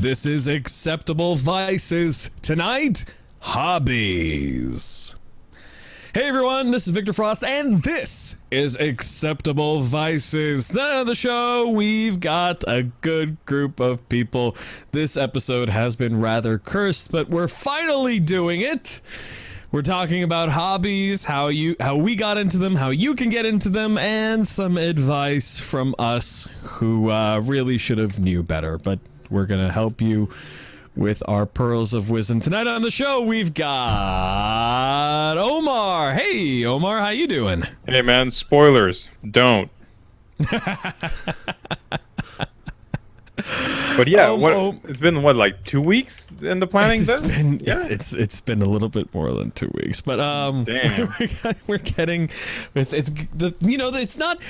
This is Acceptable Vices. Tonight, Hobbies. Hey everyone, this is Victor Frost, and this is Acceptable Vices. Now on the show, we've got a good group of people. This episode has been rather cursed, but we're finally doing it. We're talking about hobbies, how we got into them, how you can get into them, and some advice from us who really should have knew better. But we're gonna help you with our pearls of wisdom. Tonight on the show, we've got Omar. Hey, Omar, how you doing? Hey, man, spoilers. Don't. But yeah, it's been what, like 2 weeks in the planning? It's been a little bit more than 2 weeks, but damn. we're getting it's not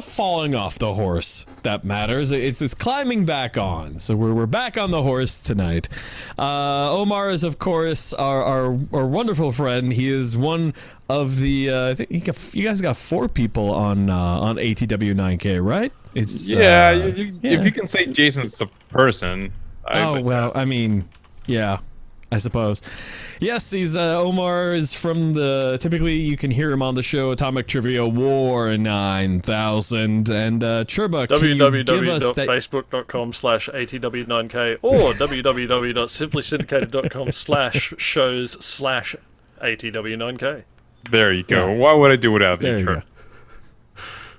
falling off the horse that matters. It's climbing back on. So we're back on the horse tonight. Omar is of course our wonderful friend. He is one of the I think you guys got 4 people on ATW9K, right? It's if you can say Jason's a person. I mean, yeah, I suppose. Yes, he's Omar is from the. Typically, you can hear him on the show Atomic Trivia War 9000 and Churba. www.facebook.com/ATW9K or www.simplysyndicated.com/shows/ATW9K. There you go. Yeah. Why would I do without the intro?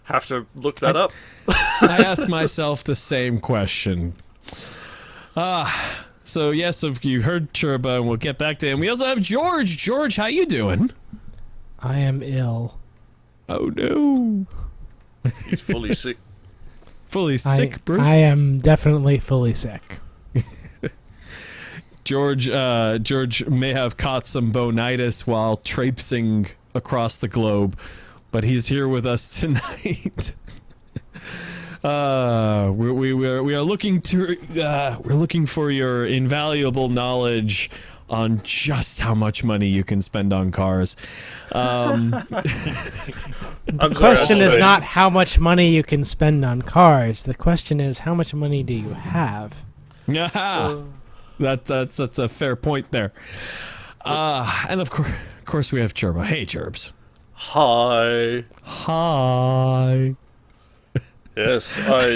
Have to look that up. I ask myself the same question. So yes, if you heard Churba, and we'll get back to him. We also have George. George, how you doing? I am ill. Oh no. He's fully sick. Fully sick, bro? I am definitely fully sick. George may have caught some bonitis while traipsing across the globe, but he's here with us tonight. We are looking to we're looking for your invaluable knowledge on just how much money you can spend on cars. The question is not how much money you can spend on cars. The question is how much money do you have? Yeah, that's a fair point there. And of course we have Churba. Hey, Churbs. Hi. Hi. Yes, I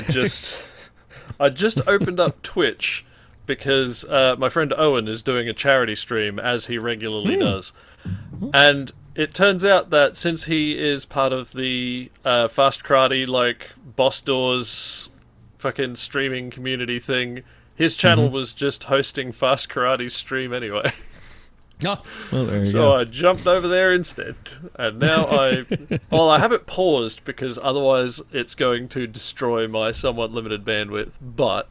just opened up Twitch because my friend Owen is doing a charity stream as he regularly does. And it turns out that since he is part of the Fast Karate, like, Boss Doors fucking streaming community thing, his channel was just hosting Fast Karate's stream anyway. Oh, well, there you go. So I jumped over there instead, and now I have it paused because otherwise it's going to destroy my somewhat limited bandwidth, but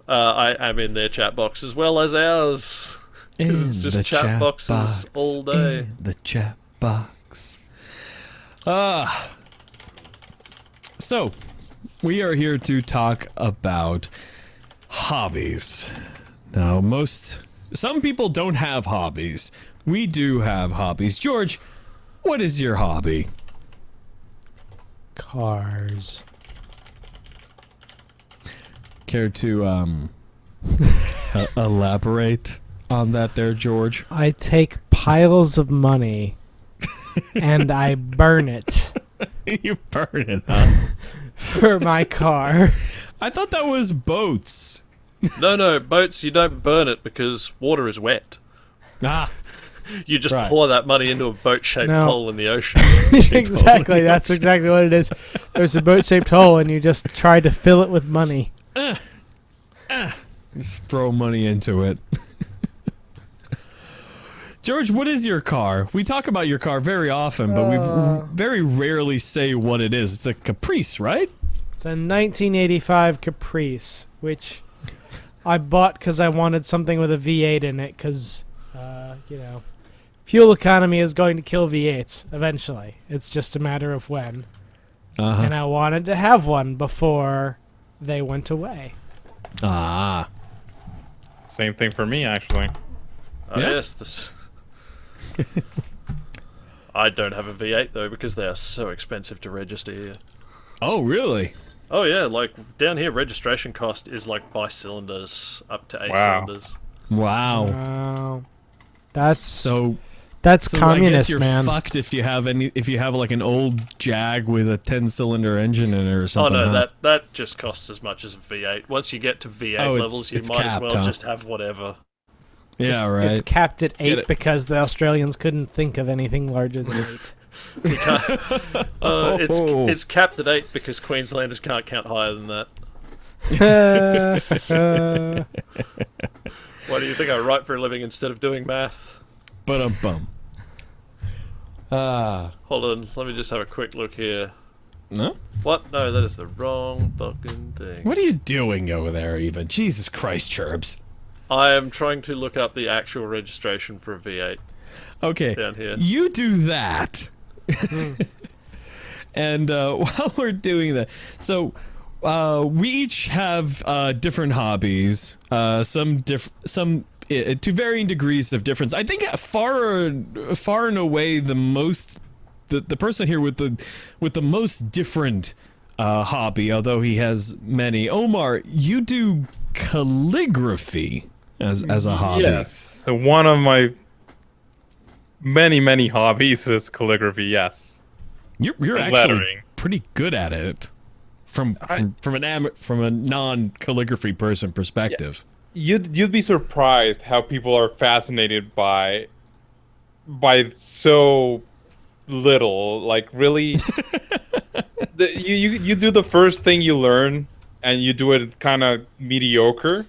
I am in their chat box as well as ours. It's just chat boxes all day. In the chat box. So, we are here to talk about hobbies. Now, some people don't have hobbies. We do have hobbies. George, what is your hobby? Cars. Care to elaborate on that there, George? I take piles of money and I burn it. You burn it, huh? For my car. I thought that was boats. No, boats, you don't burn it because water is wet. You just pour that money into a boat-shaped hole in the ocean. Exactly, that's exactly what it is. There's a boat-shaped hole and you just try to fill it with money. Just throw money into it. George, what is your car? We talk about your car very often, but we very rarely say what it is. It's a Caprice, right? It's a 1985 Caprice, which I bought because I wanted something with a V8 in it, because, fuel economy is going to kill V8s eventually. It's just a matter of when. And I wanted to have one before they went away. Same thing for me, actually. Yes, I don't have a V8 though because they are so expensive to register here. Oh, really? Oh yeah, like down here, registration cost is like by cylinders up to 8 Wow. cylinders. Wow. Wow. That's So that's I guess communist, you're man. fucked if you have like an old Jag with a 10-cylinder engine in it or Oh something. no, huh? that just costs as much as a V8. Once you get to V8 Oh, levels, you it's might capped, as well huh? just have whatever. Yeah, it's, right. It's capped at Get 8 it. because the Australians couldn't think of anything larger than 8. You can't, Oh. it's capped at 8 because Queenslanders can't count higher than that. Why do you think I write for a living instead of doing math? But bum. Hold on, let me just have a quick look here. No? What? No, that is the wrong fucking thing. What are you doing over there, even? Jesus Christ, Churbs. I am trying to look up the actual registration for a V8 Okay, down here. you do that. And while we're doing that, so we each have different hobbies. Some to varying degrees of difference. I think far and away the person here with the most different hobby, although he has many. Omar, you do calligraphy as a hobby. Yes. So one of my many hobbies is calligraphy. Yes. You're And actually lettering. pretty good at it. From a non-calligraphy person perspective. You'd be surprised how people are fascinated by so little. Like really, you do the first thing you learn, and you do it kind of mediocre,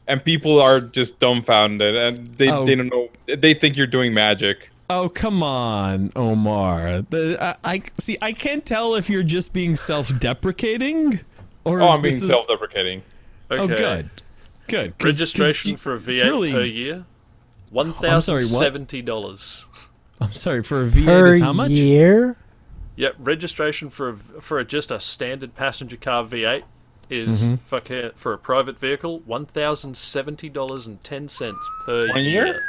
and people are just dumbfounded, and they don't know. They think you're doing magic. Oh, come on, Omar. I see. I can't tell if you're just being self-deprecating or Oh, if I'm being this is. self-deprecating. Oh, Okay. good. 'Cause Registration for a it's V8 really- per year, I'm sorry, what? $1,070. I'm sorry. For a V8 Per is how much? year? Yep, registration for just a standard passenger car V8 is for a private vehicle $1,070.10 per 1 year. year?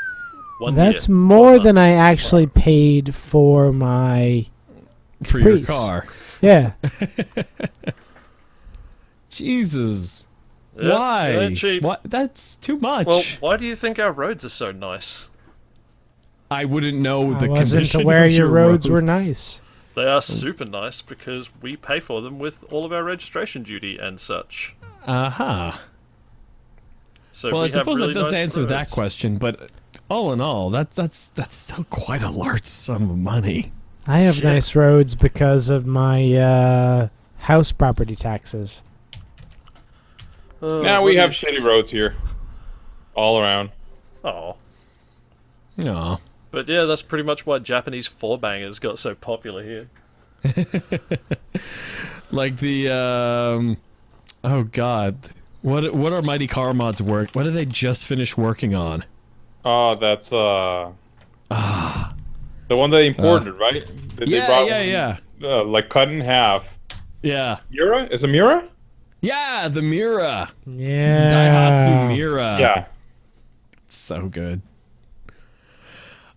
1 That's year. more 12 than months. I actually paid for my For your Caprice. car. yeah. Jesus. Yep, Why? it ain't cheap. What? That's too much. Well, why do you think our roads are so nice? I wouldn't know the I wasn't condition aware of your roads were nice. They are super nice because we pay for them with all of our registration duty and such. Uh-huh. So Well, we I suppose have really that doesn't nice answer that roads. question, but all in all, that's still quite a large sum of money. I have Shit. nice roads because of my house property taxes. Now we have shitty roads here, all around. Oh. No. But yeah, that's pretty much why Japanese four-bangers got so popular here. Like the oh god. What are Mighty Car Mods work? What did they just finish working on? Oh, that's the one they imported, right? They Yeah. like cut in half. Yeah. Miura? Is it Miura? Yeah, the Mira. Yeah. Daihatsu Mira. Yeah. So good.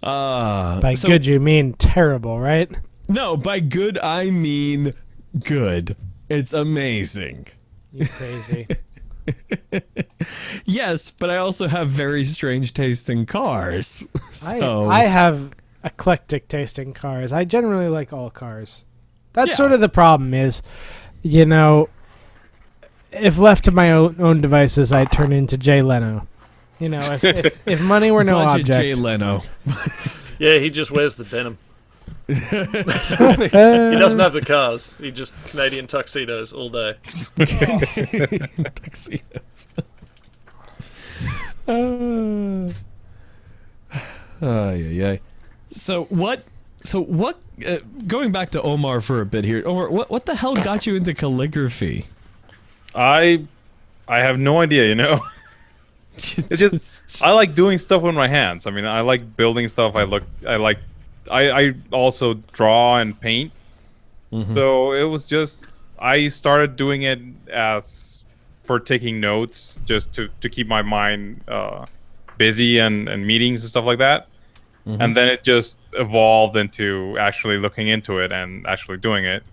By so- good you mean terrible, right? No, by good I mean good. It's amazing. You crazy. Yes, but I also have very strange taste in cars. So I have eclectic taste in cars. I generally like all cars. That's Yeah. sort of the problem is, you know, if left to my own devices, I'd turn into Jay Leno. You know, if money were no Budget object. Jay Leno. Yeah, he just wears the denim. He doesn't have the cars. He just Canadian tuxedos all day. Tuxedos. Yeah. So what? Going back to Omar for a bit here. Omar, what the hell got you into calligraphy? I have no idea, you know. It's just I like doing stuff with my hands. I mean, I like building stuff. I also draw and paint. So it was just I started doing it as for taking notes, just to keep my mind busy and meetings and stuff like that. And then it just evolved into actually looking into it and actually doing it.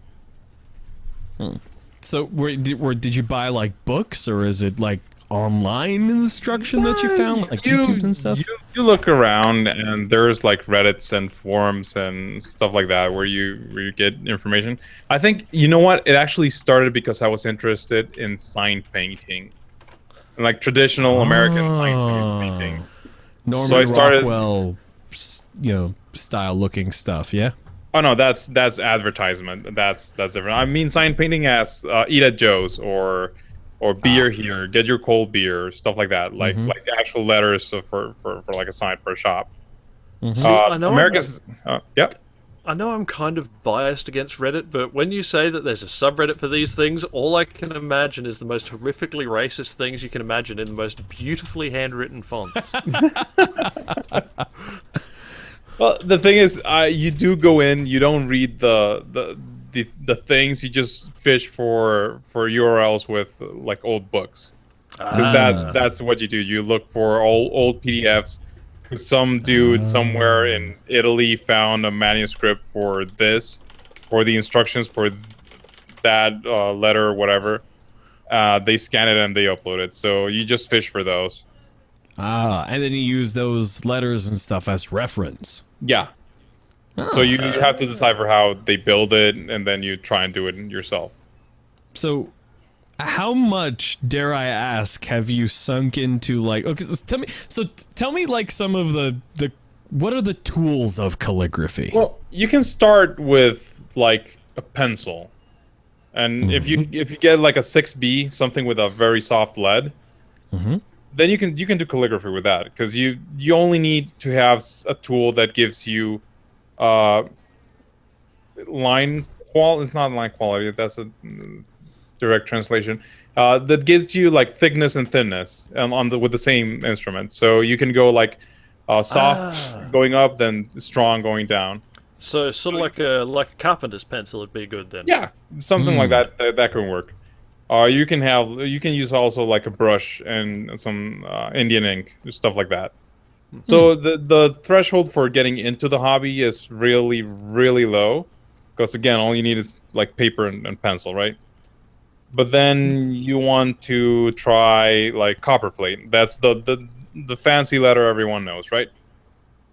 So did you buy like books, or is it like online instruction that you found, like YouTube and stuff? You look around, and there's like Reddits and forums and stuff like that where you get information. I think, you know what? It actually started because I was interested in sign painting, like traditional American sign painting. Norman So I started- Rockwell, style looking stuff. Yeah. Oh no, that's advertisement. That's different. I mean sign painting as eat at Joe's or beer here, get your cold beer, stuff like that. Like actual letters for like a sign for a shop. See, I know America's yep. I know I'm kind of biased against Reddit, but when you say that there's a subreddit for these things, all I can imagine is the most horrifically racist things you can imagine in the most beautifully handwritten fonts. Well, the thing is, you do go in, you don't read the things, you just fish for URLs with like old books, because that's what you do. You look for old PDFs. Some dude somewhere in Italy found a manuscript for this, or the instructions for that letter or whatever. They scan it and they upload it. So you just fish for those. And then you use those letters and stuff as reference. Yeah. So you have to decipher how they build it, and then you try and do it yourself. So, how much, dare I ask, have you sunk into like? Okay, so tell me like some of the what are the tools of calligraphy? Well, you can start with like a pencil, and if you get like a 6B, something with a very soft lead, then you can do calligraphy with that, because you only need to have a tool that gives you line quality. It's not line quality. That's a direct translation. That gives you like thickness and thinness with the same instrument. So you can go like soft going up, then strong going down. So sort of like a carpenter's pencil would be good then. Yeah, something like that. That can work. You can use also like a brush and some Indian ink, stuff like that. So the threshold for getting into the hobby is really, really low, because again, all you need is like paper and pencil, right? But then you want to try like copperplate. That's the fancy letter everyone knows, right?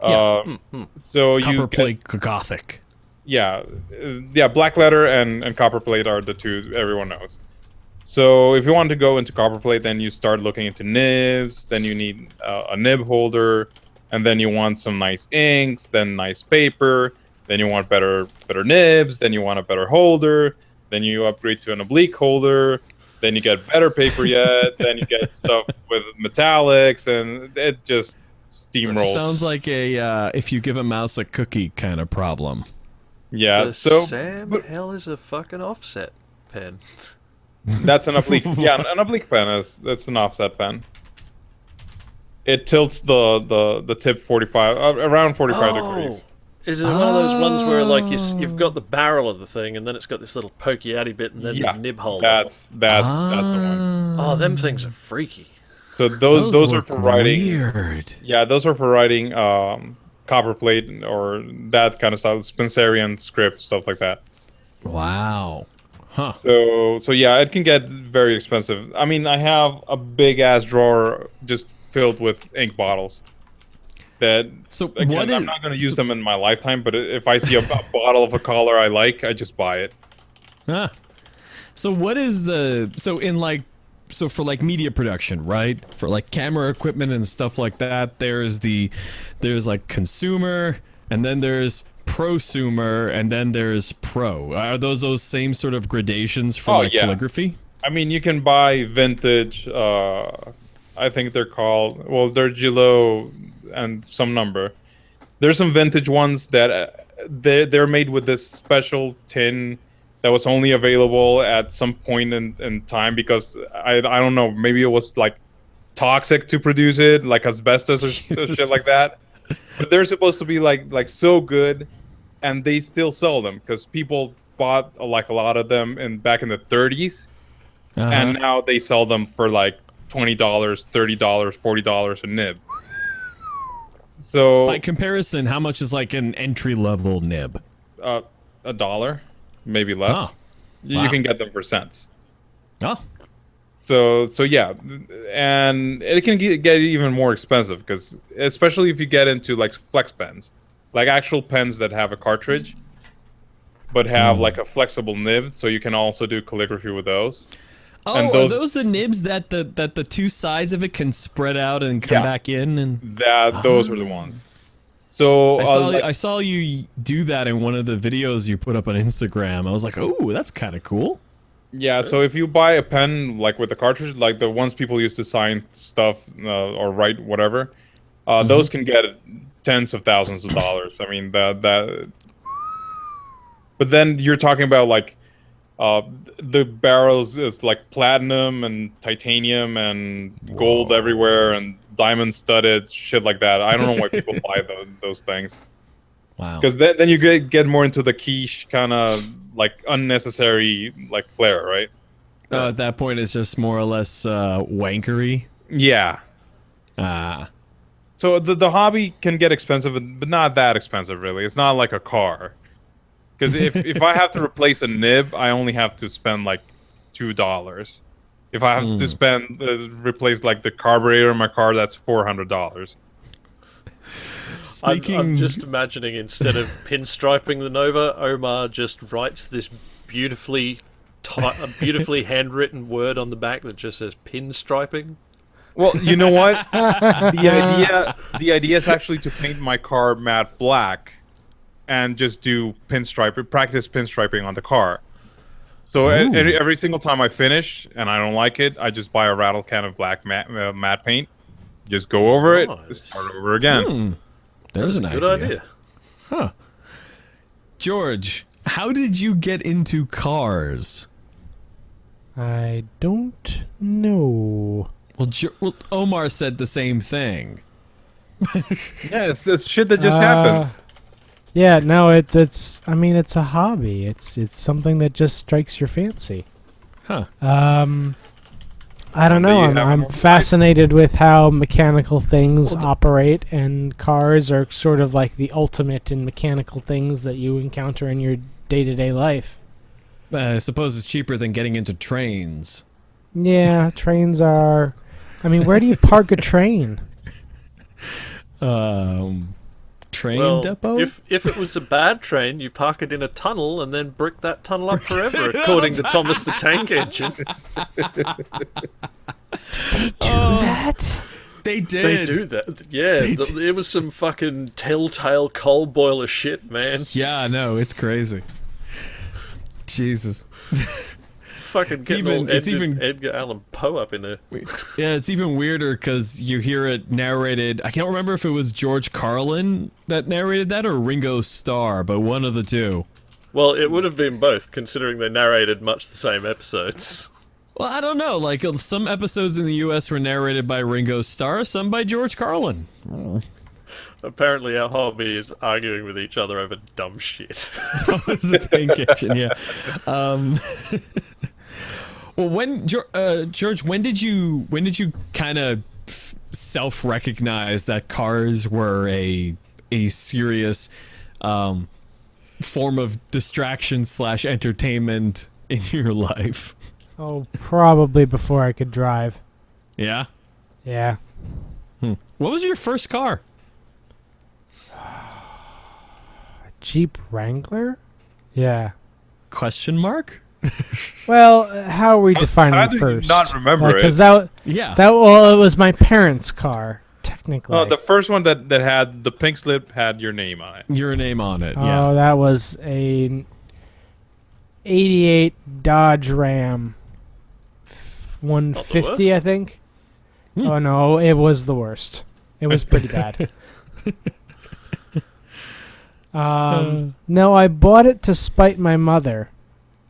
Yeah. So Copperplate Gothic. Yeah, black letter and copperplate are the two everyone knows. So if you want to go into copperplate, then you start looking into nibs. Then you need a nib holder, and then you want some nice inks, then nice paper. Then you want better nibs. Then you want a better holder. Then you upgrade to an oblique holder. Then you get better paper yet. Then you get stuff with metallics, and it just steamrolls. Sounds like a if you give a mouse a cookie kind of problem. Yeah. The hell is a fucking offset pen? That's an oblique. Yeah, an oblique pen that's an offset pen. It tilts the tip 45 around 45 degrees. Is it one of those ones where like you've got the barrel of the thing, and then it's got this little pokey outy bit, and then the nib holder? That's the one. Oh, them things are freaky. So those are for writing. Weird. Yeah, those are for writing copperplate or that kind of style, Spencerian script, stuff like that. Wow. Huh. So yeah, it can get very expensive. I mean, I have a big ass drawer just filled with ink bottles. Again, I'm not going to use them in my lifetime, but if I see a bottle of a color I like, I just buy it. So what is for like media production, right? For like camera equipment and stuff like that, there's like consumer, and then there's prosumer, and then there's pro. Are those same sort of gradations for calligraphy? I mean, you can buy vintage. I think they're called. Well, they're Gilo and some number. There's some vintage ones that they're made with this special tin that was only available at some point in time, because I don't know, maybe it was like toxic to produce it, like asbestos or shit like that. But they're supposed to be like so good, and they still sell them because people bought like a lot of them back in the 30s, and now they sell them for like $20, $30, $40 a nib. So by comparison, how much is like an entry level nib? $1, maybe less. Oh, You can get them for cents. Oh, So yeah, and it can get even more expensive because especially if you get into like flex pens, like actual pens that have a cartridge, but have like a flexible nib, so you can also do calligraphy with those. And oh, are those the nibs that the two sides of it can spread out and come Yeah. back in? And those are the ones. So I saw you do that in one of the videos you put up on Instagram. I was like, oh, that's kind of cool. yeah, so if you buy a pen like with a cartridge, like the ones people use to sign stuff or write whatever, those can get tens of thousands of dollars. I mean that. But then you're talking about like the barrels is like platinum and titanium and gold everywhere and diamond studded shit like that. I don't know why people buy those things. Wow. Because then you get more into the quiche kind of like unnecessary like flair, right? At that point, it's just more or less wankery. Yeah. Ah. So the hobby can get expensive, but not that expensive really. It's not like a car. Because if I have to replace a nib, I only have to spend like $2. If I have to spend replace like the carburetor in my car, that's $400. I'm just imagining instead of pinstriping the Nova, Omar just writes this beautifully handwritten word on the back that just says pinstriping. Well, you know what? The idea is actually to paint my car matte black and just do practice pinstriping on the car. So every single time I finish and I don't like it, I just buy a rattle can of black matte paint, just go over it, start over again. There's an Good idea. Huh. George, how did you get into cars? I don't know. Well, Omar said the same thing. Yeah, it's shit that just happens. Yeah, no, it's. I mean, it's a hobby. It's something that just strikes your fancy. Huh. I don't know. I'm fascinated with how mechanical things operate, and cars are sort of like the ultimate in mechanical things that you encounter in your day-to-day life. I suppose it's cheaper than getting into trains. Yeah, trains are. I mean, where do you park a train? Train depot? If it was a bad train, you park it in a tunnel and then brick that tunnel up forever, according to Thomas the Tank Engine. That? They did. They do that. Yeah, it was some fucking telltale coal boiler shit, man. Yeah, no, it's crazy. Jesus. Fucking it's even Edgar Allan Poe up in there. Yeah, it's even weirder because you hear it narrated. I can't remember if it was George Carlin that narrated that or Ringo Starr, but one of the two. Well, it would have been both, considering they narrated much the same episodes. Well, I don't know. Like, some episodes in the U.S. were narrated by Ringo Starr, some by George Carlin. Apparently, our hobby is arguing with each other over dumb shit. Thomas the Tank Engine, yeah. Well, George, when did you kind of self-recognize that cars were a serious form of distraction / entertainment in your life? Oh, probably before I could drive. Yeah? Yeah. What was your first car? Jeep Wrangler? Yeah. Question mark? Well, how are we defining How do you first? not remember it? Because Yeah. it was my parents' car, technically. Oh, the first one that had the pink slip had your name on it. Your name on it, Oh, yeah. that was a 88 Dodge Ram 150, I think. Oh no, it was the worst. It was pretty bad. No, I bought it to spite my mother.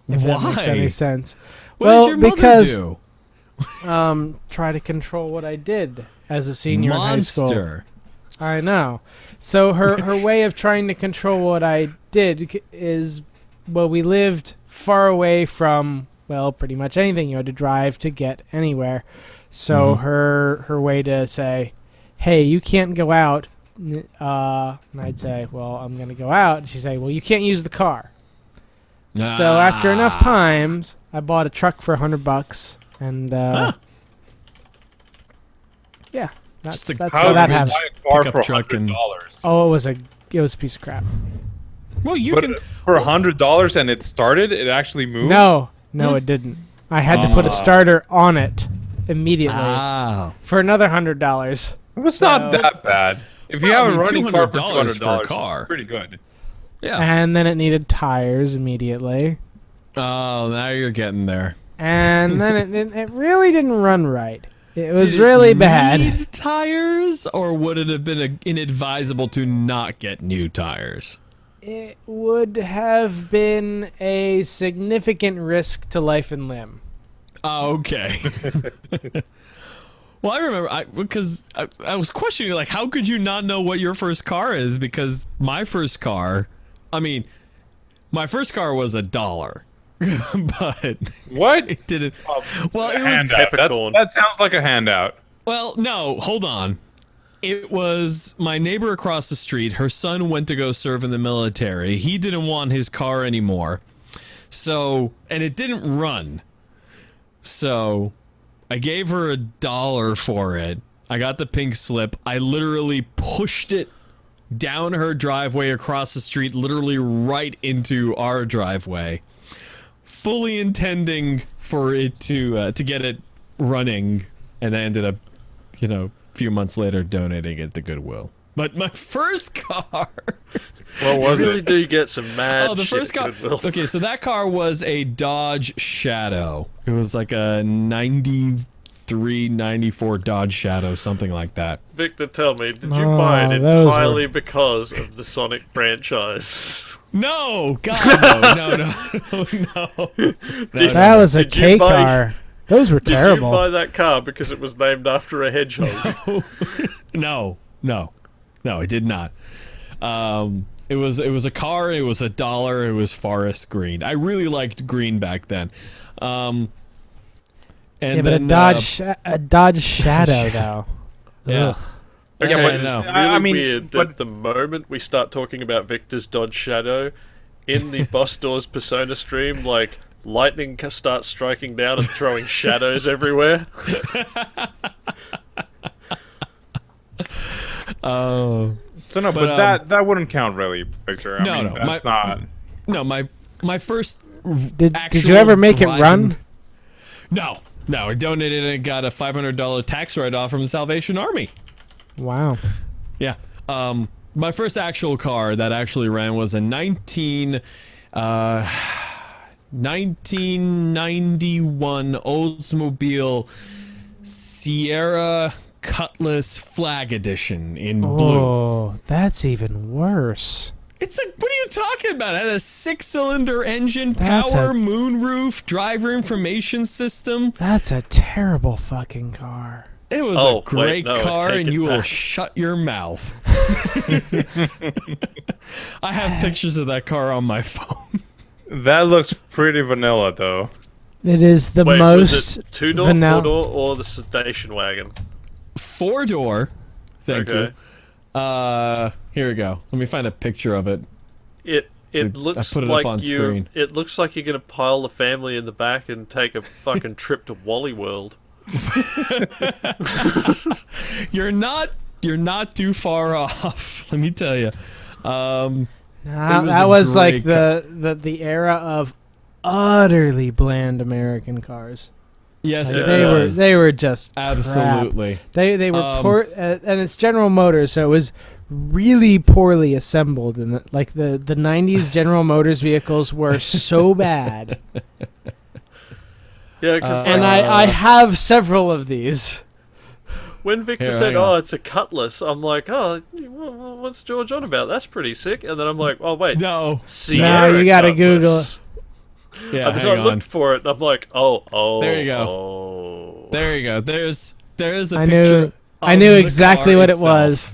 If that makes any sense. What did your mother do? Try to control what I did as a senior Monster. in high school. I know. So her way of trying to control what I did is, well, we lived far away from, well, pretty much anything you had to drive to get anywhere. So her way to say, hey, you can't go out, and I'd say, well, I'm going to go out. And she'd say, well, you can't use the car. So after enough times, I bought a truck for $100, and yeah, that's Just a how that happened. Buy a car Pickup for truck and- $100. Oh, it was a piece of crap. Well, you But can. for $100 and it started, it actually moved. No, it didn't. I had to put a starter on it immediately for another $100. It was not that bad. If you have a running car for $200 $200, for a car. it's pretty good. Yeah. And then it needed tires immediately. Oh, now you're getting there. And then it really didn't run right. It was Did it really bad. need tires, or would it have been inadvisable to not get new tires? It would have been a significant risk to life and limb. Oh, okay. Well, I remember because I was questioning, like, how could you not know what your first car is? Because my first car was $1, but What? it didn't. Well, it was. Handout. peppercorn. That sounds like a handout. Well, no, hold on. It was my neighbor across the street. Her son went to go serve in the military. He didn't want his car anymore. So, and it didn't run. So, I gave her $1 for it. I got the pink slip. I literally pushed it down her driveway across the street, literally right into our driveway, fully intending for it to get it running, and I ended up, a few months later donating it to Goodwill. But my first car. What was You really it? do get some mad Oh, the shit first at car. Goodwill. Okay, so that car was a Dodge Shadow. It was like a 93, 94 Dodge Shadow, something like that. Victor, tell me, did you Oh, buy it those entirely because of the Sonic franchise? No, God, no. That was a Did you K buy- car. Those were Did you terrible. buy that car because it was named after a hedgehog? No, I did not. It was a car. It was $1. It was forest green. I really liked green back then. And Yeah, but then a Dodge Shadow though. yeah. Ugh. Okay, I but- know. Really I mean, weird that but- the moment we start talking about Victor's Dodge Shadow, in the Boss Doors Persona stream, like, lightning starts striking down and throwing shadows everywhere. Oh. So no, But, but that wouldn't count really, Victor. I No, mean, no, that's not. No, my first. Did actual you ever make it driving- run? No. I donated and got a $500 tax write-off from the Salvation Army. Wow. Yeah. My first actual car that actually ran was a 1991 Oldsmobile Sierra Cutlass Flag Edition in blue. Oh, that's even worse. It's like, what are you talking about? It had a 6-cylinder engine, That's power, a- moonroof, driver information system. That's a terrible fucking car. It was Oh, a great wait, no, I car, take and it you will back. shut your mouth. I have pictures of that car on my phone. That looks pretty vanilla, though. It is the Wait, most was it two-door, vanilla. four-door, or the station wagon? 4-door. Thank Okay. you. Here we go. Let me find a picture of it. It So looks I put it like up on screen. It looks like you're gonna pile the family in the back and take a fucking trip to Wally World. You're not too far off. Let me tell you. Nah, It was that a was like great the era of utterly bland American cars. Yes, Yeah. it They was. were just crap. absolutely. They were poor, and it's General Motors, so it was really poorly assembled. And the 90s General Motors vehicles were so bad. Yeah, because And I have several of these. when Victor Here, said, hang on. "Oh, it's a Cutlass," I'm like, "Oh, what's George on about? That's pretty sick." And then I'm like, "Oh wait, No. Sierra you gotta Cutlass. Google it. Yeah, And then hang I on. looked for it, and I'm like, "Oh, There you go. Oh. There you go. There's a I picture. knew- I of knew the exactly car what it itself. was.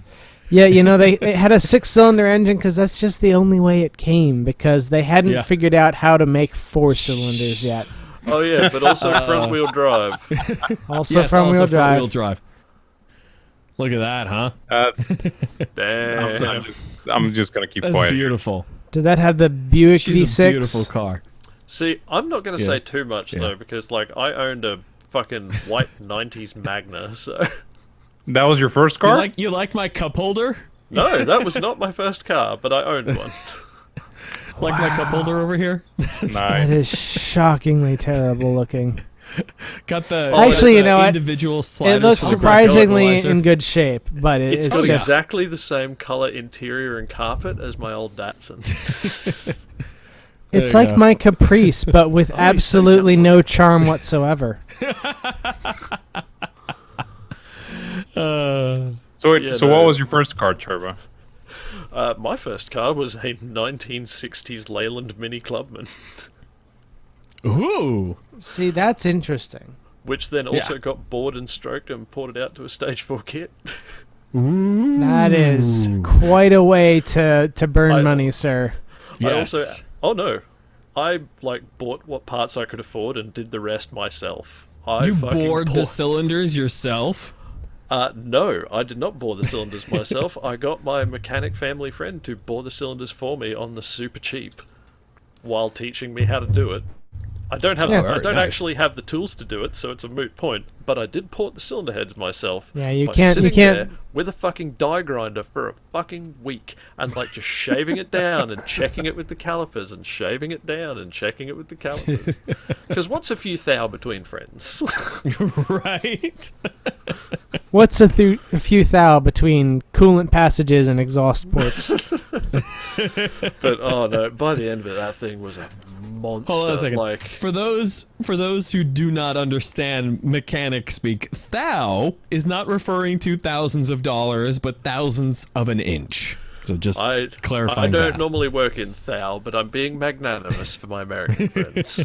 Yeah, it had a 6-cylinder engine because that's just the only way it came, because they hadn't Yeah. figured out how to make 4 cylinders yet. Oh yeah, but also front-wheel drive." Also Yes, front-wheel also drive. front-wheel drive. Look at that, huh? That's. Damn. I'm just gonna keep That's quiet. beautiful. Did that have the Buick She's a V6? beautiful car. See, I'm not going to Yeah. say too much Yeah. though, because like I owned a fucking white '90s Magna, so That was your first car? You like my cup holder? no, that was not my first car, but I owned one. Like my cup holder over here? That Nice. is shockingly terrible looking. Got the Actually, the you know what? individual sliders. It looks for the surprisingly equalizer. in good shape, but It's it's got just exactly the same color interior and carpet as my old Datsun. it's There you like go. my Caprice, but with absolutely no charm whatsoever. So, wait, Yeah, so no. what was your first car, Turbo? My first car was a 1960s Leyland Mini Clubman, Ooh. See, that's interesting. which then also Yeah. got bored and stroked and ported out to a Stage 4 kit. Ooh. That is quite a way to burn I- money, sir. Yes. Oh no, I like bought what parts I could afford and did the rest myself. You fucking bored the bought- cylinders yourself? No, I did not bore the cylinders myself. I got my mechanic family friend to bore the cylinders for me on the super cheap, while teaching me how to do it. I don't have. Yeah. I Very don't nice. actually have the tools to do it, so it's a moot point. But I did port the cylinder heads myself. Yeah, you by can't- you sitting can't- there with a fucking die grinder for a fucking week and like just shaving it down and checking it with the calipers and shaving it down and checking it with the calipers. Because what's a few thou between friends? Right? What's a few thou between coolant passages and exhaust ports? But oh no, by the end of it, that thing was a monster. Hold on a second. Like, For those who do not understand mechanic speak, thou is not referring to thousands of dollars, but thousands of an inch. So just I clarifying don't that. normally work in thou, but I'm being magnanimous for my American friends.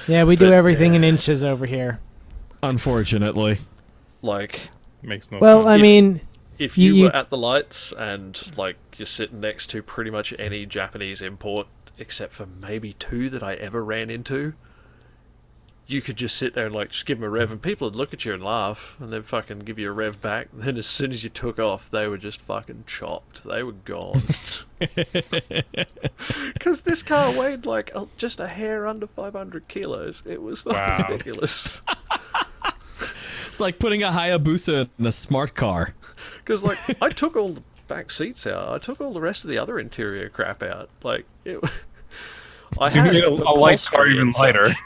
Yeah, we do But, everything in inches over here. Unfortunately. Like, Makes no Well, sense. I mean, if You- you you- were at the lights and like you're sitting next to pretty much any Japanese import, except for maybe two that I ever ran into, you could just sit there and like just give them a rev, and people would look at you and laugh, and then fucking give you a rev back. And then as soon as you took off, they were just fucking chopped. They were gone. Because this car weighed like just a hair under 500 kilos. It was fucking Wow. ridiculous. It's like putting a Hayabusa in a smart car. Because like I took all the back seats out. I took all the rest of the other interior crap out. Like it. I So you had made a light car upholstery even and lighter. such.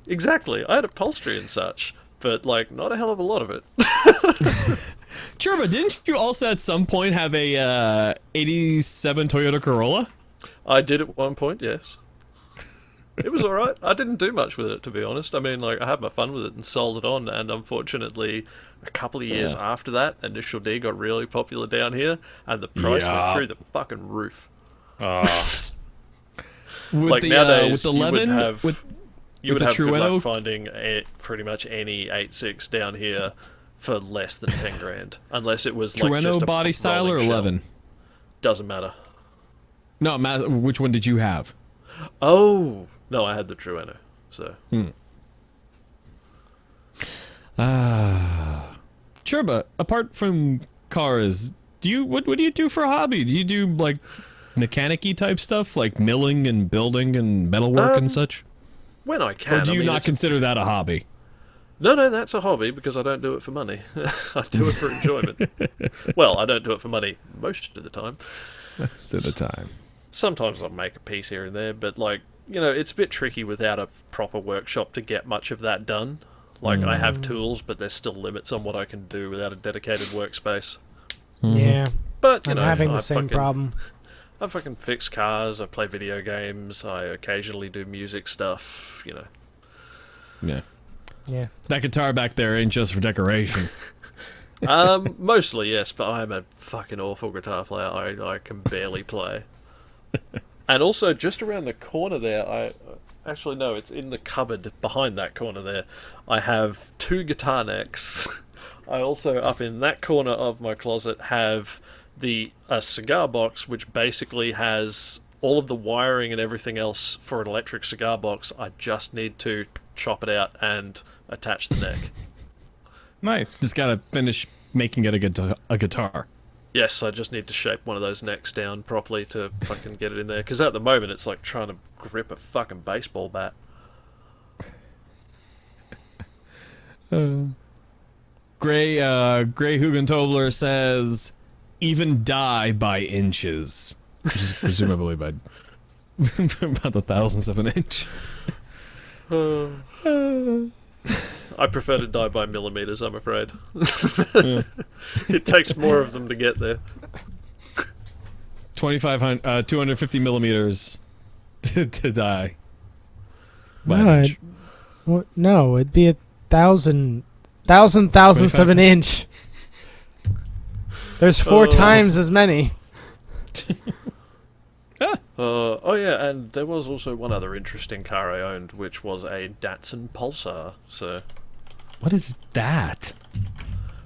Exactly. I had upholstery and such, but like not a hell of a lot of it. Churba, didn't you also at some point have a 87 Toyota Corolla? I did at one point, yes. It was alright. I didn't do much with it, to be honest. I mean, like, I had my fun with it and sold it on, and unfortunately, a couple of years after that, Initial D got really popular down here, and the price Yeah. went through the fucking roof. With Like, the nowadays, with the you would 11 have- with You With would the have good Trueno? luck finding pretty much any 8.6 down here for less than 10 grand, unless it was like just Trueno a body style or rolling shell. 11? Doesn't matter. No, which one did you have? Oh no, I had the Trueno. So Churba, apart from cars, what do you do for a hobby? Do you do like mechanic-y type stuff, like milling and building and metalwork and such? when I can, Or do I you mean, not it's- consider that a hobby? No, that's a hobby because I don't do it for money. I do it for enjoyment. Well, I don't do it for money most of the time. Most of the time. Sometimes I'll make a piece here and there, but like, you know, it's a bit tricky without a proper workshop to get much of that done. Like, I have tools, but there's still limits on what I can do without a dedicated workspace. yeah, But, you I'm know, having I the same fucking, problem. I fucking fix cars, I play video games, I occasionally do music stuff, you know. Yeah. Yeah. That guitar back there ain't just for decoration. Mostly, yes, but I'm a fucking awful guitar player. I can barely play. And also, just around the corner there, actually, no, it's in the cupboard behind that corner there. I have two guitar necks. I also, up in that corner of my closet, have a cigar box, which basically has all of the wiring and everything else for an electric cigar box. I just need to chop it out and attach the neck. Nice. Just gotta finish making it a guitar. Yes, I just need to shape one of those necks down properly to fucking get it in there. Because at the moment, it's like trying to grip a fucking baseball bat. Gray Hugentobler says, even die by inches. Which is presumably by about the thousandths of an inch. I prefer to die by millimeters, I'm afraid. Yeah. It takes more of them to get there. 250 millimeters to die. By No, an inch. no, it'd be 1,000 thousandths of an inch. There's 4 times as many. Oh yeah, and there was also one other interesting car I owned, which was a Datsun Pulsar. So, What is that?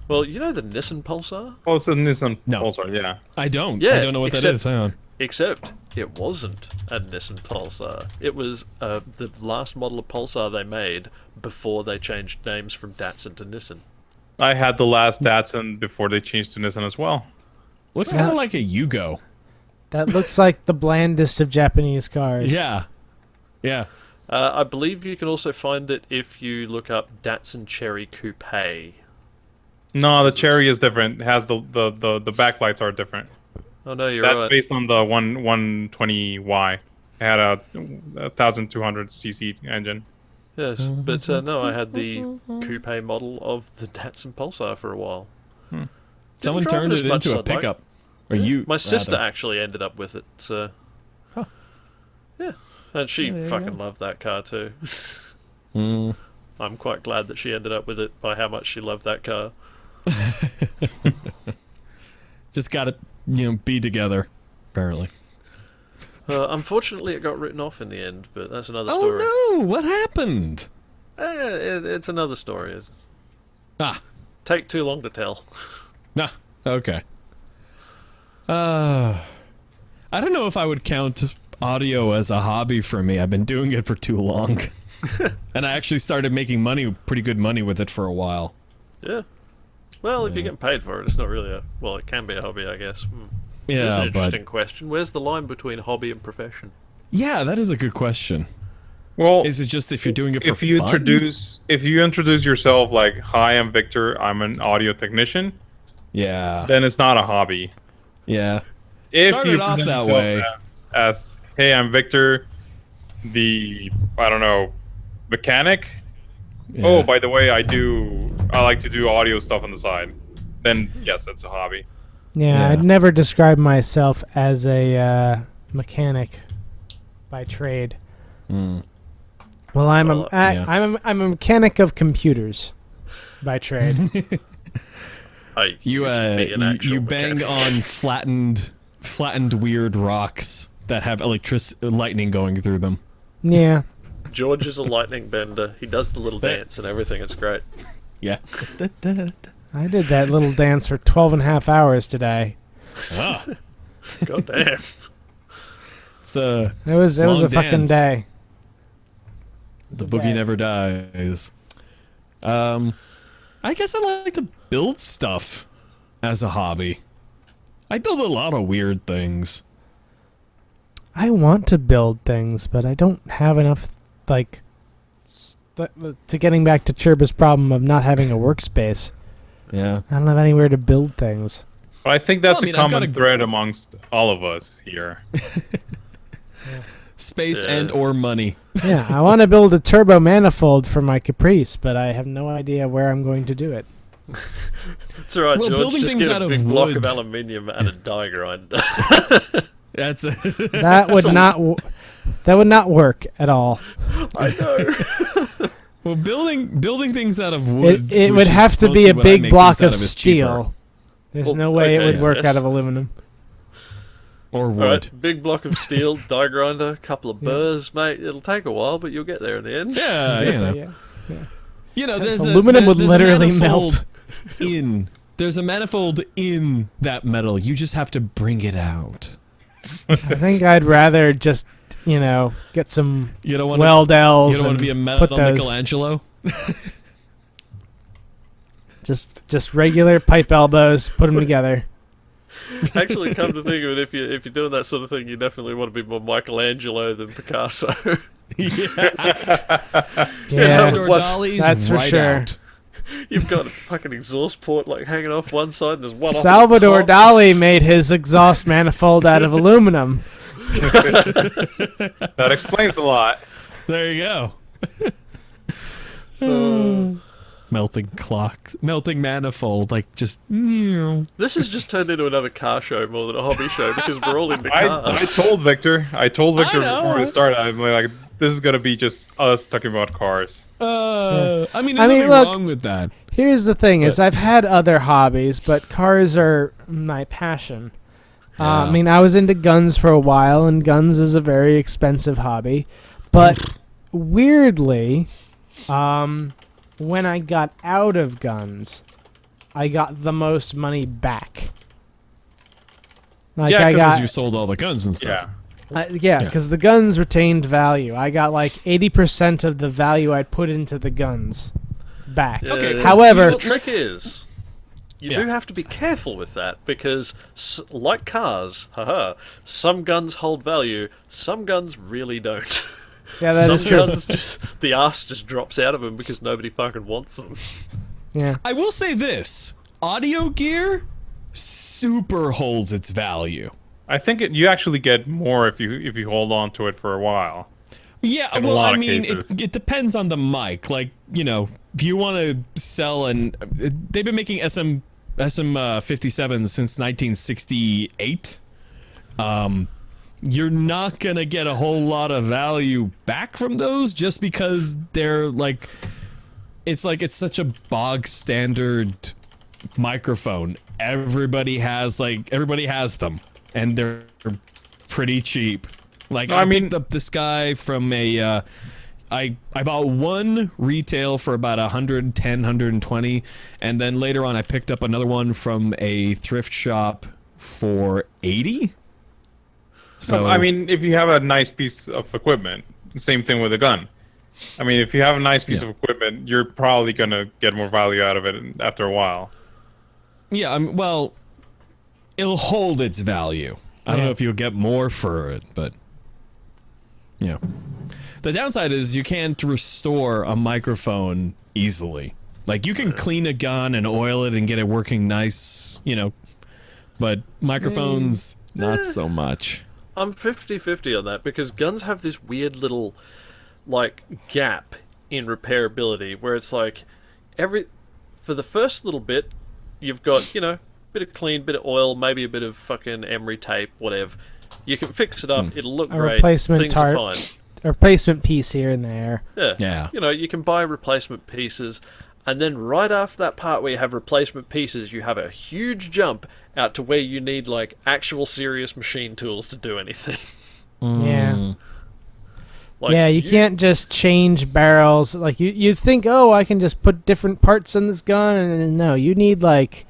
well, you know the Nissan Pulsar? Oh, it's a Nissan No. Pulsar, yeah. I don't. Yeah, I don't know what that except- is. Hang on. Except it wasn't a Nissan Pulsar. It was the last model of Pulsar they made before they changed names from Datsun to Nissan. I had the last Datsun before they changed to Nissan as well. Looks Yeah. kind of like a Yugo. That looks like the blandest of Japanese cars. Yeah. Yeah. I believe you can also find it if you look up Datsun Cherry Coupe. No, the Cherry is different. It has the backlights are different. Oh no, you're That's right. based on the 120Y. It had a 1,200 cc engine. Yes, but no, I had the coupe model of the Datsun Pulsar for a while. Someone drive turned as it much into as a I'd like. pickup. Or you. My sister rather. actually ended up with it, so Huh. yeah, and she Yeah, there you fucking go. loved that car too. Mm. I'm quite glad that she ended up with it by how much she loved that car. Just gotta, be together. Apparently. Unfortunately, it got written off in the end, but that's another story. Oh no! What happened? It's another story. Ah. Take too long to tell. Nah. Okay. I don't know if I would count audio as a hobby for me. I've been doing it for too long. And I actually started making pretty good money with it for a while. Yeah. Well, if you're getting paid for it, it's not really a... Well, it can be a hobby, I guess. That's Yeah, an but... interesting question. Where's the line between hobby and profession? Yeah, that is a good question. Well, Is it just if you're doing it for if you fun? introduce yourself like, "Hi, I'm Victor. I'm an audio technician," Yeah. then it's not a hobby. Yeah. If Started you off present that yourself way. as "Hey, I'm Victor, the mechanic." Yeah. Oh, by the way, I like to do audio stuff on the side. Then yes, it's a hobby. Yeah, Yeah. I'd never describe myself as a mechanic by trade. Mm. Well, I'm Well, yeah. I'm a mechanic of computers by trade. You be an actual you bang mechanic. on flattened weird rocks that have lightning going through them. Yeah. George is a lightning bender. He does the little dance and everything. It's great. Yeah. I did that little dance for 12 and a half hours today. Ah, God damn. it's It was a Long fucking dance. day. the boogie never dies. I guess I like to build stuff as a hobby. I build a lot of weird things. I want to build things, but I don't have enough, to getting back to Chirba's problem of not having a workspace. Yeah. I don't have anywhere to build things. But I think that's Well, I mean, a I've got common a- thread amongst all of us here. Space Yeah. and or money. Yeah, I want to build a turbo manifold for my Caprice, but I have no idea where I'm going to do it. It's alright, Well, George. building Just things get out a of big block wood. of aluminium and a die grinder. That's That would that would not work at all. I know. well, building things out of wood. It which would is have to be mostly a what I big make block things out of is cheaper. steel. There's Well, no way it okay, would work yes. out of aluminum. Or wood. Alright, big block of steel, die grinder, couple of Yeah. burrs, mate. It'll take a while, but you'll get there in the end. Yeah, you know. There's Aluminum would there's literally a manifold melt. There's a manifold in that metal. You just have to bring it out. I think I'd rather just, get some You don't want Weldells You don't want and to be a metal put those, Michelangelo. just regular pipe elbows, put them together. Actually, come to think of it, if you're doing that sort of thing, you definitely want to be more Michelangelo than Picasso. Salvador What- Dali's That's for right sure. out. You've got a fucking exhaust port like hanging off one side, and there's one Salvador off the top. Dali made his exhaust manifold out of aluminum. That explains a lot. There you go. Melting clock, melting manifold, like just. This has just turned into another car show more than a hobby show because we're all into I cars. told Victor know. before we started, I'm like, this is gonna be just us talking about cars. I mean, I there's mean, nothing look- wrong with that. Here's the thing: is I've had other hobbies, but cars are my passion. I Yeah. mean, I was into guns for a while, and guns is a very expensive hobby. But weirdly, when I got out of guns, I got the most money back. Like Yeah, I 'cause got, You sold all the guns and stuff. Yeah. yeah, because the guns retained value. I got like 80% of the value I'd put into the guns back. Yeah, Okay, However- the trick is, you Yeah. do have to be careful with that because, like cars, some guns hold value, some guns really don't. Yeah, that some is true. guns just the ass just drops out of them because nobody fucking wants them. Yeah. I will say this: audio gear super holds its value. I think you actually get more if you hold on to it for a while. Yeah, In a well, lot I of mean, cases. it depends on the mic. Like, you know, if you want to sell they've been making SM 57s since 1968. You're not gonna get a whole lot of value back from those just because they're like, it's such a bog standard microphone. Everybody has them, and they're pretty cheap. Like, No, I I mean- picked up this guy from a I bought one retail for about 110, 120, and then later on I picked up another one from a thrift shop for 80. So I mean, if you have a nice piece of equipment, same thing with a gun. I mean, if you have a nice piece Yeah. of equipment, you're probably gonna get more value out of it after a while. yeah, well, it'll hold its value. I don't Yeah. know if you'll get more for it, but yeah. The downside is you can't restore a microphone easily. Like, you can clean a gun and oil it and get it working nice, you know, but microphones, not so much. I'm 50-50 on that because guns have this weird little like gap in repairability where it's like for the first little bit you've got, you know, bit of clean, bit of oil, maybe a bit of fucking emery tape, whatever. You can fix it up, it'll look A great. replacement Things tarp. are fine. A replacement piece here and there. Yeah. Yeah. You know, you can buy replacement pieces, and then right after that part where you have replacement pieces, you have a huge jump out to where you need like actual serious machine tools to do anything. Yeah. Like, Yeah, you can't just change barrels. Like you think, oh, I can just put different parts in this gun, and no, you need like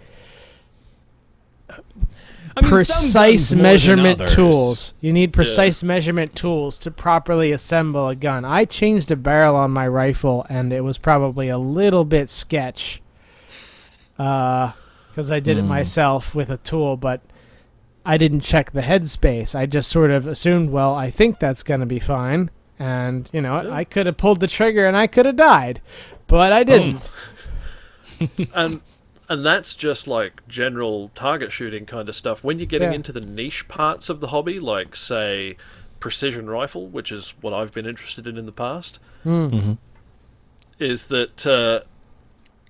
I mean, some precise guns more than measurement others. tools. You need precise measurement tools to properly assemble a gun. I changed a barrel on my rifle, and it was probably a little bit sketch, because I did it myself with a tool, but I didn't check the headspace. I just sort of assumed, well, I think that's gonna be fine, and you know, Yeah. I could have pulled the trigger and I could have died, but I didn't. And that's just like general target shooting kind of stuff. When you're getting Yeah. into the niche parts of the hobby, like say precision rifle, which is what I've been interested in the past, is that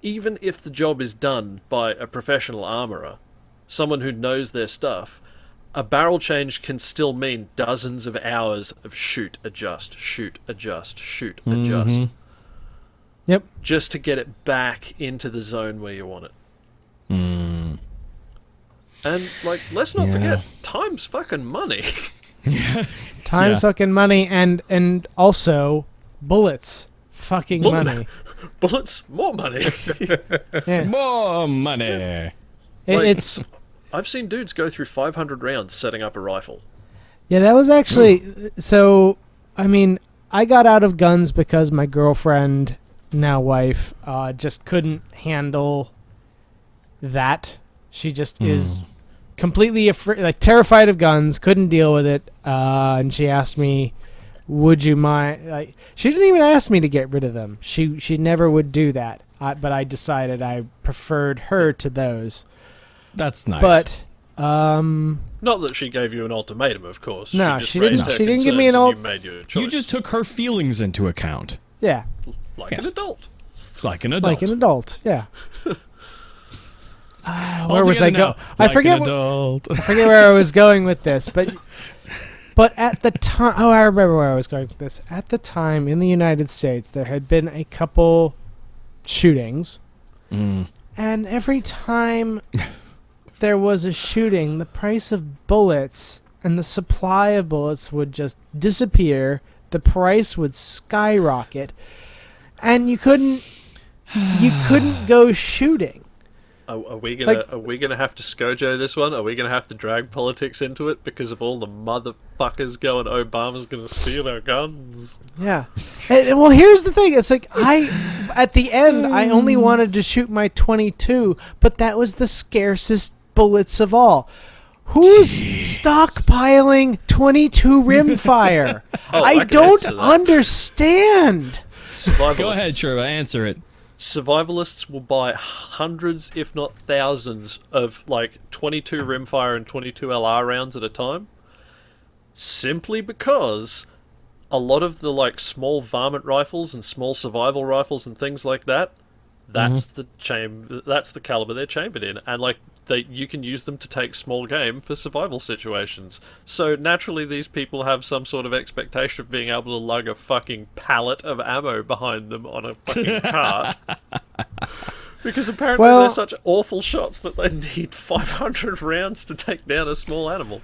even if the job is done by a professional armorer, someone who knows their stuff, a barrel change can still mean dozens of hours of shoot, adjust, shoot, adjust, shoot, adjust, Yep. just to get it back into the zone where you want it. And like, let's not forget, time's fucking money. Time's Yeah. fucking money, and also bullets, fucking Bullet- money. Bullets, more money. Yeah. More money. Like- It's I've seen dudes go through 500 rounds setting up a rifle. yeah. That was actually so. I mean, I got out of guns because my girlfriend, now wife, just couldn't handle that. She just is completely afraid, like terrified of guns, couldn't deal with it, and she asked me, "Would you mind?" Like, she didn't even ask me to get rid of them. She never would do that. But I decided I preferred her to those. That's nice. But not that she gave you an ultimatum, of course. No, she, just she didn't- raised her she didn't give me an concerns ult- and you made your choice. you just took her feelings into account. yeah, like Yes. an adult. Like an adult. like an adult. Yeah. Where was I Altogether go? now, I like forget. an adult. I forget where I was going with this, but at the time, I remember where I was going with this. At the time in the United States, there had been a couple shootings, and every time there was a shooting, the price of bullets and the supply of bullets would just disappear. The price would skyrocket, and you couldn't go shooting. Are we gonna have to Scojo this one? Are we gonna have to drag politics into it because of all the motherfuckers going, Obama's gonna steal our guns? Yeah. Well, here's the thing. It's like at the end, I only wanted to shoot my 22, but that was the scarcest bullets of all. Who's stockpiling 22 rimfire? I can don't answer that. understand. Go ahead, Sherba, answer it. Survivalists will buy hundreds, if not thousands, of like 22 rimfire and 22 LR rounds at a time, simply because a lot of the like small varmint rifles and small survival rifles and things like that, that's the caliber they're chambered in, and like you can use them to take small game for survival situations. So naturally, these people have some sort of expectation of being able to lug a fucking pallet of ammo behind them on a fucking cart. Because apparently they're such awful shots that they need 500 rounds to take down a small animal.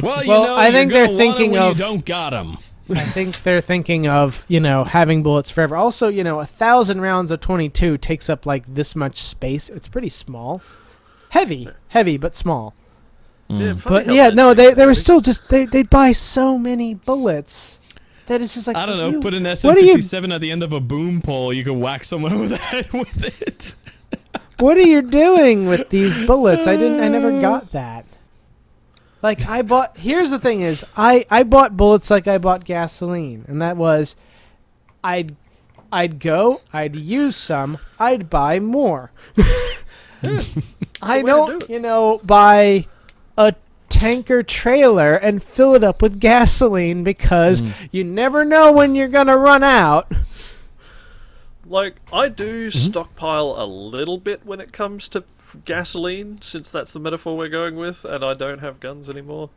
Well, I think they're thinking when of. you don't got them. I think they're thinking of having bullets forever. Also, 1,000 rounds of 22 takes up like this much space. It's pretty small. Heavy, but small. Yeah, But yeah, no, they were still just they'd buy so many bullets that it's just like, I don't know. Put an what are you- SM57 at the end of a boom pole. You can whack someone over the head with it. What are you doing with these bullets? I never got that. Like here's the thing is I bought bullets like I bought gasoline, and that was I'd use some, I'd buy more. I don't, buy a tanker trailer and fill it up with gasoline because you never know when you're gonna run out. Like, I do stockpile a little bit when it comes to gasoline, since that's the metaphor we're going with, and I don't have guns anymore.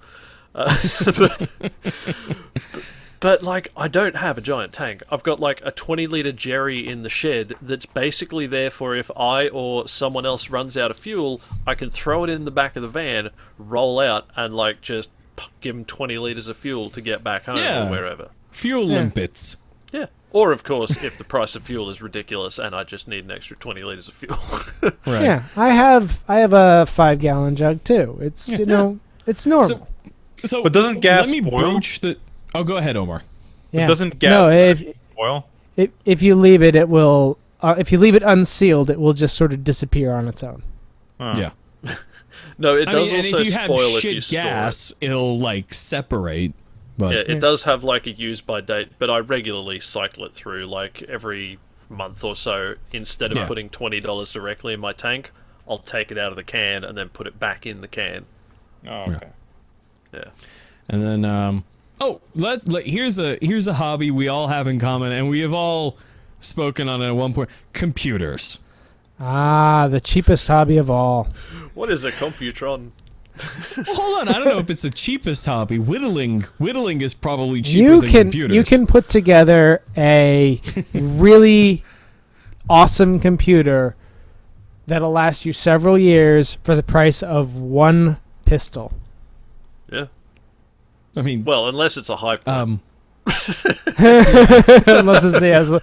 But like, I don't have a giant tank. I've got like a 20-litre Jerry in the shed that's basically there for if I or someone else runs out of fuel, I can throw it in the back of the van, roll out, and like just give them 20 litres of fuel to get back home or wherever. Fuel limpets. Yeah. Or, of course, if the price of fuel is ridiculous and I just need an extra 20 litres of fuel. Right. Yeah, I have a 5-gallon jug too. It's it's normal. So But doesn't gas let me boil? broach the. Oh, go ahead, Omar. Yeah. Doesn't gas oil? If you leave it, it will. If you leave it unsealed, it will just sort of disappear on its own. Yeah. No, it does and also if you have spoil if shit you store gas, it'll like separate. But it. Yeah, it does have like a use by date, but I regularly cycle it through like every month or so. Instead of putting $20 directly in my tank, I'll take it out of the can and then put it back in the can. Oh, okay. Yeah. And then here's a hobby we all have in common, and we have all spoken on it at one point. Computers. Ah, the cheapest hobby of all. What is a Computron? Well, hold on, I don't know if it's the cheapest hobby. Whittling is probably cheaper than computers. You can put together a really awesome computer that'll last you several years for the price of one pistol. Yeah. I mean, Well, unless it's a high point. Unless it's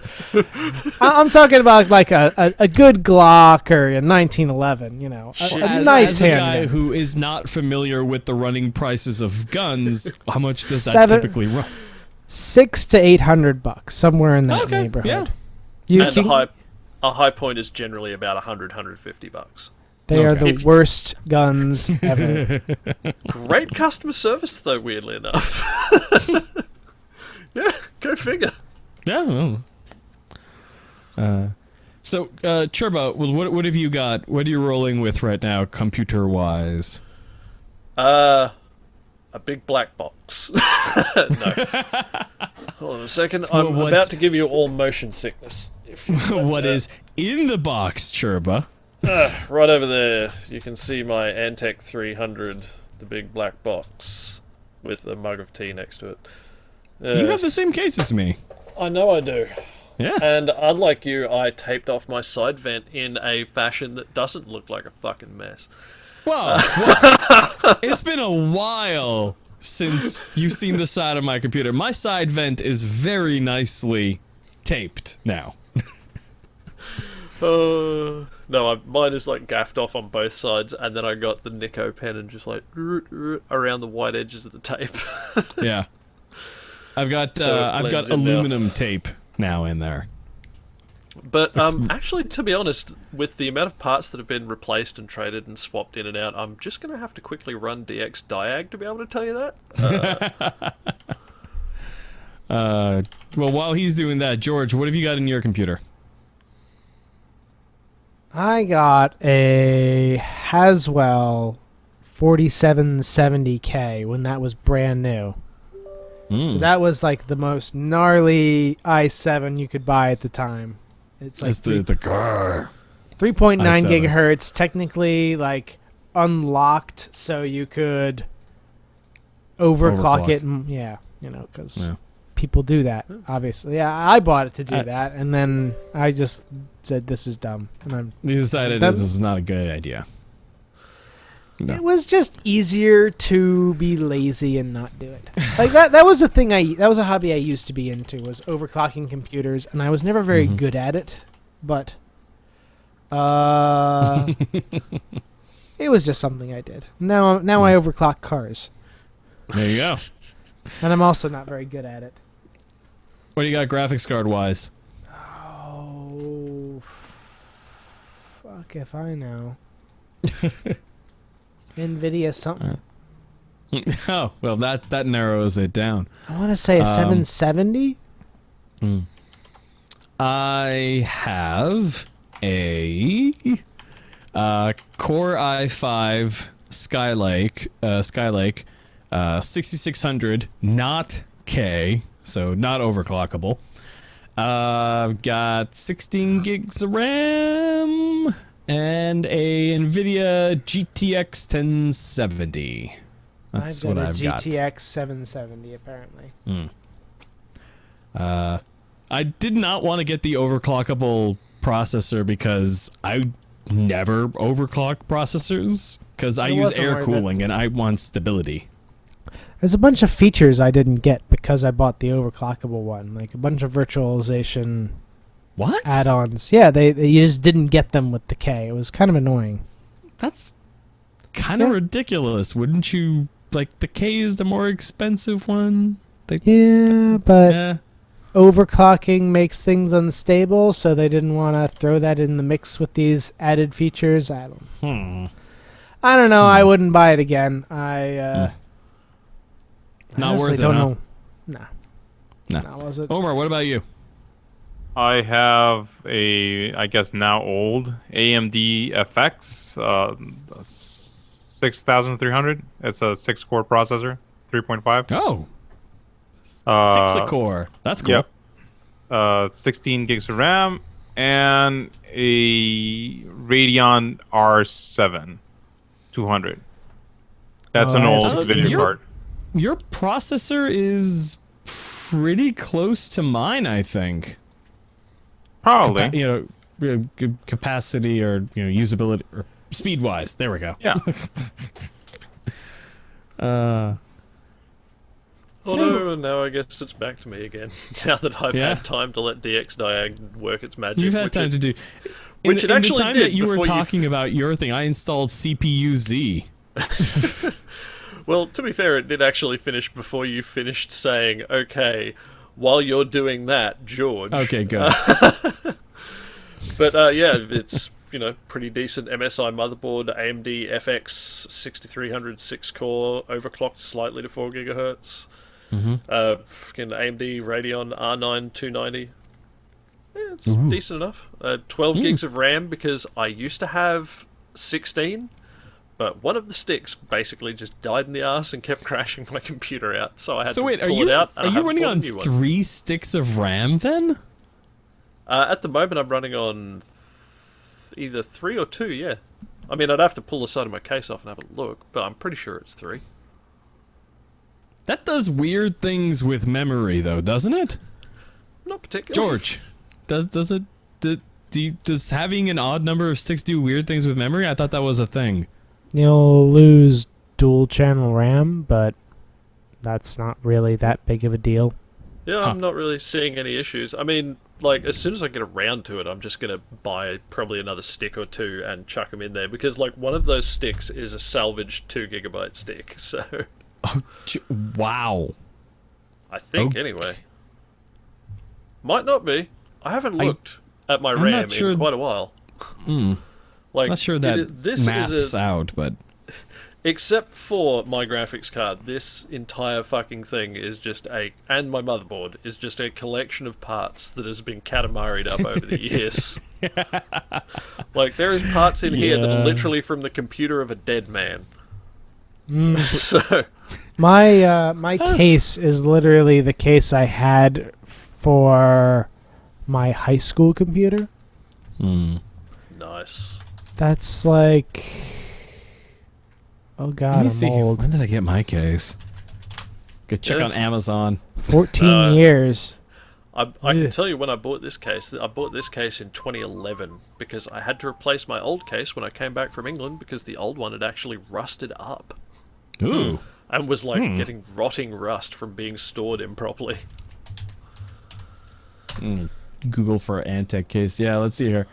I'm talking about like a good Glock or a 1911, a nice as a guy handgun. who is not familiar with the running prices of guns, how much does that Seven- typically run? $600 to $800, somewhere in that Okay, neighborhood. yeah. You and can, a high point is generally about $100, $150. They are Okay. the worst guns ever. Great customer service, though, weirdly enough. Yeah, go figure. Yeah. So, Churba, what have you got? What are you rolling with right now, computer-wise? A big black box. No. Hold on a second. I'm Well, about to give you all motion sickness. If you What is in the box, Churba? right over there, you can see my Antec 300, the big black box, with a mug of tea next to it. You have the same case as me. I know I do. Yeah. And unlike you, I taped off my side vent in a fashion that doesn't look like a fucking mess. Well, it's been a while since you've seen the side of my computer. My side vent is very nicely taped now. No, mine is like gaffed off on both sides, and then I got the Nico pen and just like around the white edges of the tape. Yeah. I've got So it I've got blends in now. aluminum tape now in there. But actually, to be honest, with the amount of parts that have been replaced and traded and swapped in and out, I'm just going to have to quickly run DX Diag to be able to tell you that. Well, while he's doing that, George, what have you got in your computer? I got a Haswell 4770K when that was brand new. So that was like the most gnarly i7 you could buy at the time. It's like It's the grrr. 3.9 i7. gigahertz, technically like unlocked, so you could overclock it. And, yeah, you know, because Yeah. people do that. Obviously, yeah. I bought it to do that, and then I just said this is dumb, and I'm. You decided That's- this is not a good idea. No. It was just easier to be lazy and not do it. Like that was a thing that was a hobby I used to be into, was overclocking computers, and I was never very good at it, but it was just something I did. Now I overclock cars, There you go. and I'm also not very good at it. What do you got graphics card wise? Oh, fuck if I know. NVIDIA something. Oh, well, that narrows it down. I want to say a 770. I have a Core i5 Skylake 6600, not K, so not overclockable. I've got 16 gigs of RAM and a NVIDIA GTX 1070. That's what I've got. GTX 770 apparently. I did not want to get the overclockable processor because I never overclock processors because I It use wasn't air worth it. cooling and I want stability. There's a bunch of features I didn't get because I bought the overclockable one, like a bunch of virtualization What? add-ons. Yeah, you just didn't get them with the K. It was kind of annoying. That's kind of Yeah. ridiculous. Wouldn't you like the K is the more expensive one? Yeah, but Yeah. overclocking makes things unstable, so they didn't want to throw that in the mix with these added features. I don't know. I wouldn't buy it again. I Not honestly worth it, don't huh? know. Nah. Nah, was it? Omar, what about you? I have a, I guess now old AMD FX 6300. It's a 6-core processor, 3.5. Oh, Uh, Hexacore. That's cool. Yep. 16 gigs of RAM and a Radeon R7 200. That's Oh, an I old have video 16. card. Your processor is pretty close to mine, I think. Probably. Capacity or usability or speed wise. There we go. Yeah. Oh no, and now I guess it's back to me again. Now that I've Yeah. had time to let DX Diag work its magic. You've had which time to do. which it in actually the time did that you were before you talking about your thing, I installed CPU Z. Well, to be fair, it did actually finish before you finished saying, okay, while you're doing that, George. Okay, good. But yeah, it's pretty decent MSI motherboard, AMD FX 6300 6-core, overclocked slightly to 4 gigahertz. Fucking AMD Radeon R9 290. Yeah, it's decent enough. 12 gigs of RAM because I used to have 16, but one of the sticks basically just died in the ass and kept crashing my computer out. So I had to pull it out. Are you running on 3 sticks of RAM then? At the moment, I'm running on either 3 or 2. Yeah, I mean, I'd have to pull the side of my case off and have a look, but I'm pretty sure it's 3. That does weird things with memory, though, doesn't it? Not particularly. George, does having an odd number of sticks do weird things with memory? I thought that was a thing. You'll lose dual channel RAM, but that's not really that big of a deal. Yeah, I'm not really seeing any issues. I mean, like, as soon as I get around to it, I'm just going to buy probably another stick or 2 and chuck them in there, because, like, one of those sticks is a salvaged 2 gigabyte stick, so... Oh, wow. I think, anyway. Might not be. I haven't looked at my RAM in quite a while. Like, not sure that this maths out, but... Except for my graphics card, this entire fucking thing is just and my motherboard is just a collection of parts that has been katamari'd up over the years. Like, there is parts in here that are literally from the computer of a dead man. So... My case is literally the case I had for my high school computer. Nice. That's like... Oh god, Let me see. old. When did I get my case? Go check on Amazon. 14 years. I can tell you when I bought this case. I bought this case in 2011 because I had to replace my old case when I came back from England because the old one had actually rusted up. Ooh. And was like getting rotting rust from being stored improperly. Google for Antec case. Yeah, let's see here.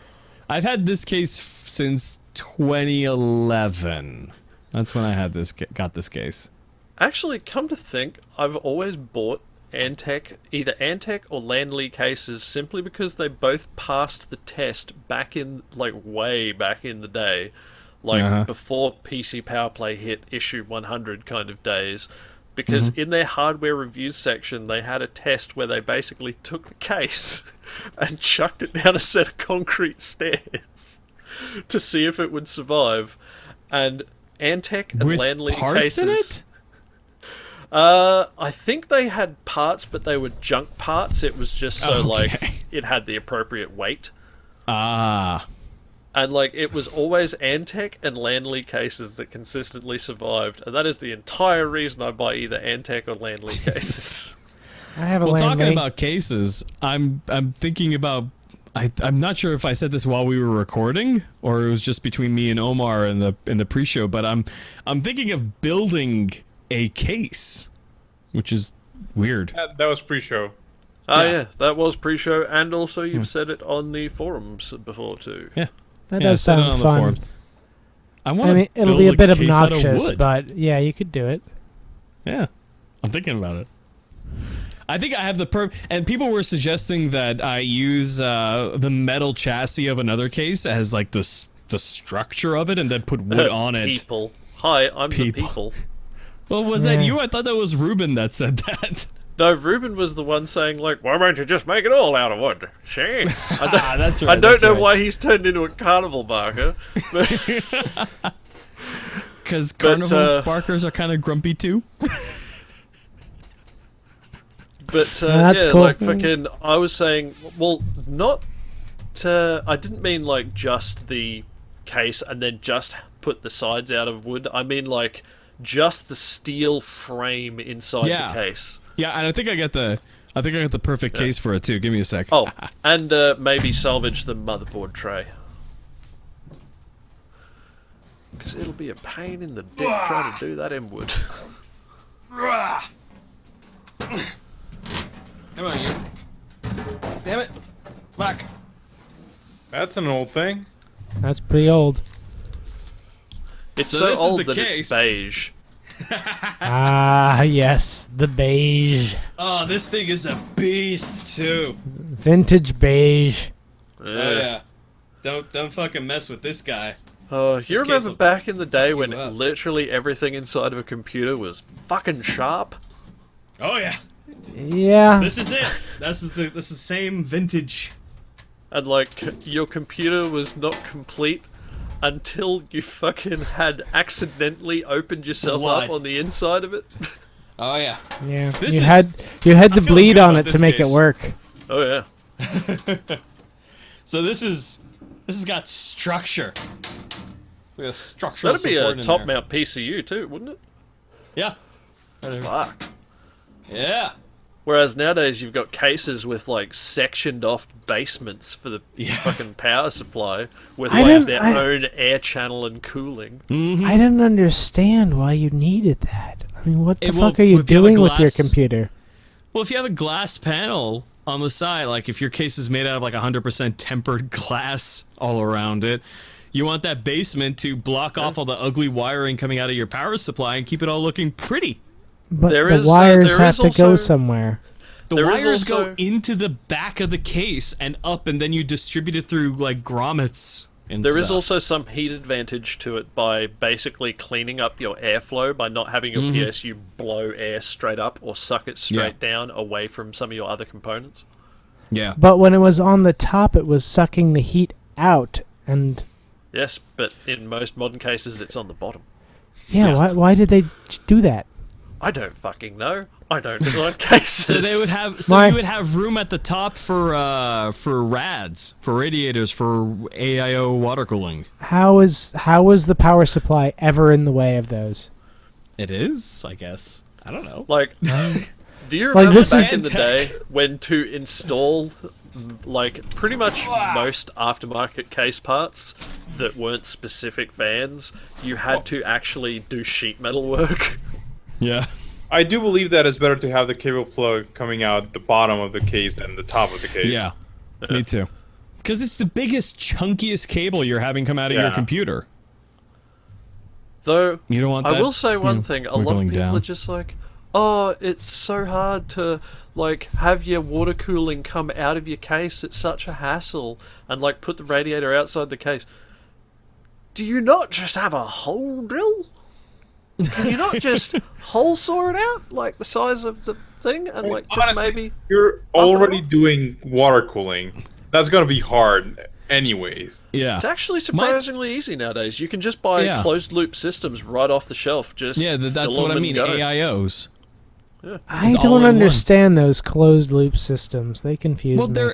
I've had this case since 2011. That's when I had got this case. Actually, come to think, I've always bought Antec, either Antec or Landley cases simply because they both passed the test back in, like, way back in the day. Like, before PC Power Play hit issue 100 kind of days. Because in their hardware reviews section, they had a test where they basically took the case and chucked it down a set of concrete stairs to see if it would survive. And Antec and With Landley parts cases... in it? I think they had parts, but they were junk parts. It was just so, like, it had the appropriate weight. Ah. And, like, it was always Antec and Landley cases that consistently survived. And that is the entire reason I buy either Antec or Landley cases. I have a Well, Landley. talking about cases, I'm thinking about... I'm not sure if I said this while we were recording, or it was just between me and Omar in the pre-show, but I'm thinking of building a case, which is weird. That was pre-show. Yeah, that was pre-show, and also you've said it on the forums before too. Yeah. That does sound fun. I mean, it'll be a bit obnoxious, but yeah, you could do it. Yeah, I'm thinking about it. I think I have the and people were suggesting that I use the metal chassis of another case as like the structure of it, and then put wood on it. People. Hi, I'm the people. Well, was that you? I thought that was Ruben that said that. No, Ruben was the one saying, like, why won't you just make it all out of wood? Shame. That's right. I don't know why he's turned into a carnival barker. Because carnival barkers are kind of grumpy too. But, that's yeah, cool. like, fucking, I was saying, well, not I didn't mean, like, just the case and then just put the sides out of wood. I mean, like, just the steel frame inside the case. Yeah, and I think I got the perfect case for it too. Give me a sec. Oh, and maybe salvage the motherboard tray. Because it'll be a pain in the dick trying to do that in wood. Come on, you. Damn it. Fuck. That's an old thing. That's pretty old. It's So so old this is the that case. it's beige. Ah, yes, the beige. Oh, this thing is a beast too. Vintage beige. Oh, yeah. Don't fucking mess with this guy. Oh, you This case remember will back in the day fuck when you up. literally everything inside of a computer was fucking sharp? Oh yeah. Yeah. This is it. This is the same vintage. And like, your computer was not complete until you fucking had accidentally opened yourself Blood. up on the inside of it. Oh yeah. Yeah. This You is- had I'm to feeling bleed good on about it to this make case. it work. Oh yeah. So this has got structure. We got structural That'd be support a in top there. mount PCU too, wouldn't it? Yeah. Fuck. Yeah. Whereas nowadays you've got cases with like sectioned off basements for the Yeah. fucking power supply with I like didn't- their I- own air channel and cooling. I didn't understand why you needed that. I mean, what the It will- fuck are you if you have a doing with your glass- computer? Well, if you have a glass panel on the side, like if your case is made out of like 100% tempered glass all around it, you want that basement to block off all the ugly wiring coming out of your power supply and keep it all looking pretty. But There the is, wires there have is to go also- somewhere. The There is wires also- go into the back of the case and up, and then you distribute it through like grommets and There stuff. is also some heat advantage to it by basically cleaning up your airflow by not having your Mm-hmm. PSU blow air straight up or suck it straight down away from some of your other components. Yeah. But when it was on the top, it was sucking the heat out. And Yes, but in most modern cases it's on the bottom. yeah, why did they do that? I don't fucking know. I don't design cases. So they would have. So My- you would have room at the top for rads, for radiators, for AIO water cooling. How was the power supply ever in the way of those? It is, I guess. I don't know. Like, do you remember this back is- in the day when to install, like, pretty much most aftermarket case parts that weren't specific fans, you had to actually do sheet metal work? Yeah. I do believe that it's better to have the cable plug coming out the bottom of the case than the top of the case. Yeah. Me too. Because it's the biggest, chunkiest cable you're having come out of your Yeah. computer. Though, You don't want that. I will say one you know, thing, a lot of wiggling people down. are just like, oh, it's so hard to, like, have your water cooling come out of your case, it's such a hassle, and, like, put the radiator outside the case. Do you not just have a hole drill? Can you not just hole saw it out, like, the size of the thing, and, like, put Honestly, maybe... you're half an already hour? doing water cooling. That's gonna be hard, anyways. Yeah. It's actually surprisingly easy nowadays. You can just buy Yeah. closed-loop systems right off the shelf, just Yeah, that's fill what I them mean. and go. AIOs. I It's all don't in one. understand those closed loop systems. They confuse Well, me.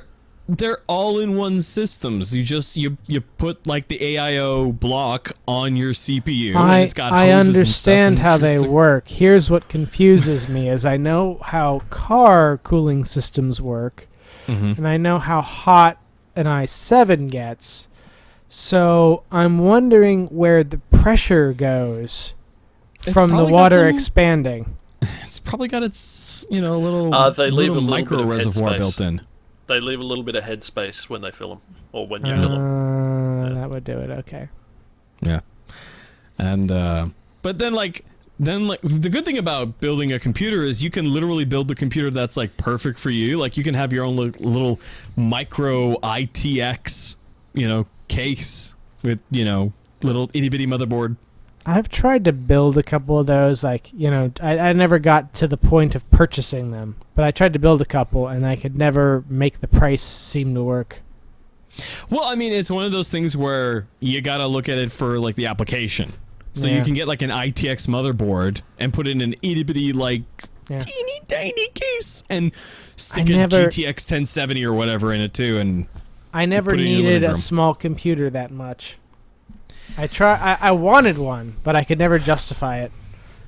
they're all in one systems. You just you put like the AIO block on your CPU, and it's got I hoses understand and stuff, how and they it's like- work. Here's what confuses me is I know how car cooling systems work, Mhm. and I know how hot an i7 gets. So I'm wondering where the pressure goes It's from the probably got water some- expanding. It's probably got its little They leave little a little micro bit of reservoir headspace. built in. They leave a little bit of headspace when they fill them, or when you fill them. That would do it. Okay. Yeah, and but then the good thing about building a computer is you can literally build the computer that's like perfect for you. Like you can have your own little micro ITX case with little itty bitty motherboard. I've tried to build a couple of those, I never got to the point of purchasing them, but I tried to build a couple, and I could never make the price seem to work. Well, I mean, it's one of those things where you gotta look at it for like the application. So Yeah. you can get like an ITX motherboard and put it in an itty bitty like Yeah. teeny tiny case and stick I a never- GTX 1070 or whatever in it too. And I never Put it in your needed living a room. small computer that much. I wanted one, but I could never justify it.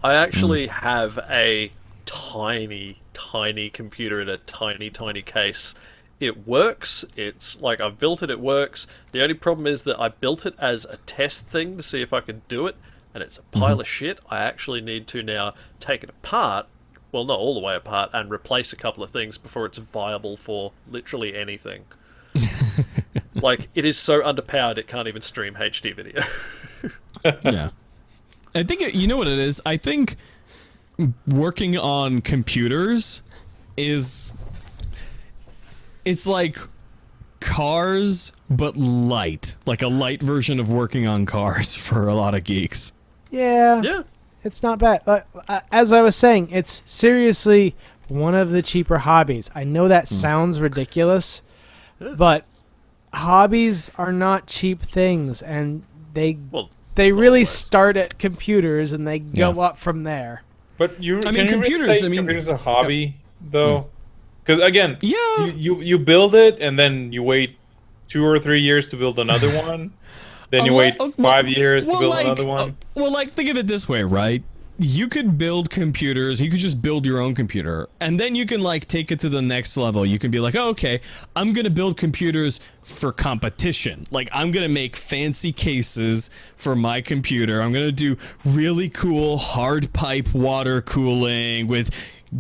I actually have a tiny, tiny computer in a tiny, tiny case. It works. It's like I've built it. It works. The only problem is that I built it as a test thing to see if I could do it, and it's a pile of shit. I actually need to now take it apart. Well, not all the way apart, and replace a couple of things before it's viable for literally anything. Like, it is so underpowered it can't even stream HD video. yeah, I think you know what it is. I think working on computers it's like cars, but light. Like a light version of working on cars for a lot of geeks. Yeah. Yeah. It's not bad. As I was saying, it's seriously one of the cheaper hobbies. I know that sounds ridiculous, but hobbies are not cheap things, and they really start at computers and they go up from there. But I mean, computers. Computers a hobby though, because again, Yeah. you build it and then you wait 2 or 3 years to build another one. Then you wait 5 years to build another one. Well, like, think of it this way, right? You could build computers. You could just build your own computer, and then you can like take it to the next level. You can be like, oh, okay, I'm gonna build computers for competition. Like, I'm gonna make fancy cases for my computer. I'm gonna do really cool hard pipe water cooling with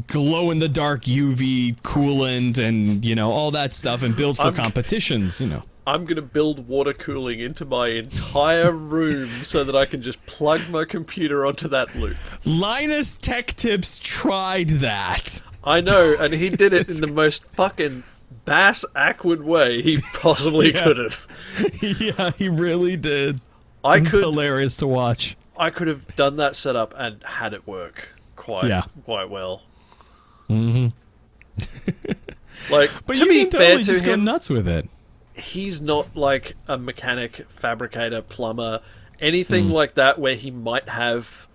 glow-in-the-dark UV coolant and, you know, all that stuff, and build for competitions, you know. I'm going to build water cooling into my entire room so that I can just plug my computer onto that loop. Linus Tech Tips tried that. I know, and he did it in the most fucking bass-ackward way he possibly could have. Yeah, he really did. It's hilarious to watch. I could have done that setup and had it work quite well. Mm-hmm. Like, But to you be can fair totally to just go him, nuts with it. he's not like a mechanic, fabricator, plumber, anything like that where he might have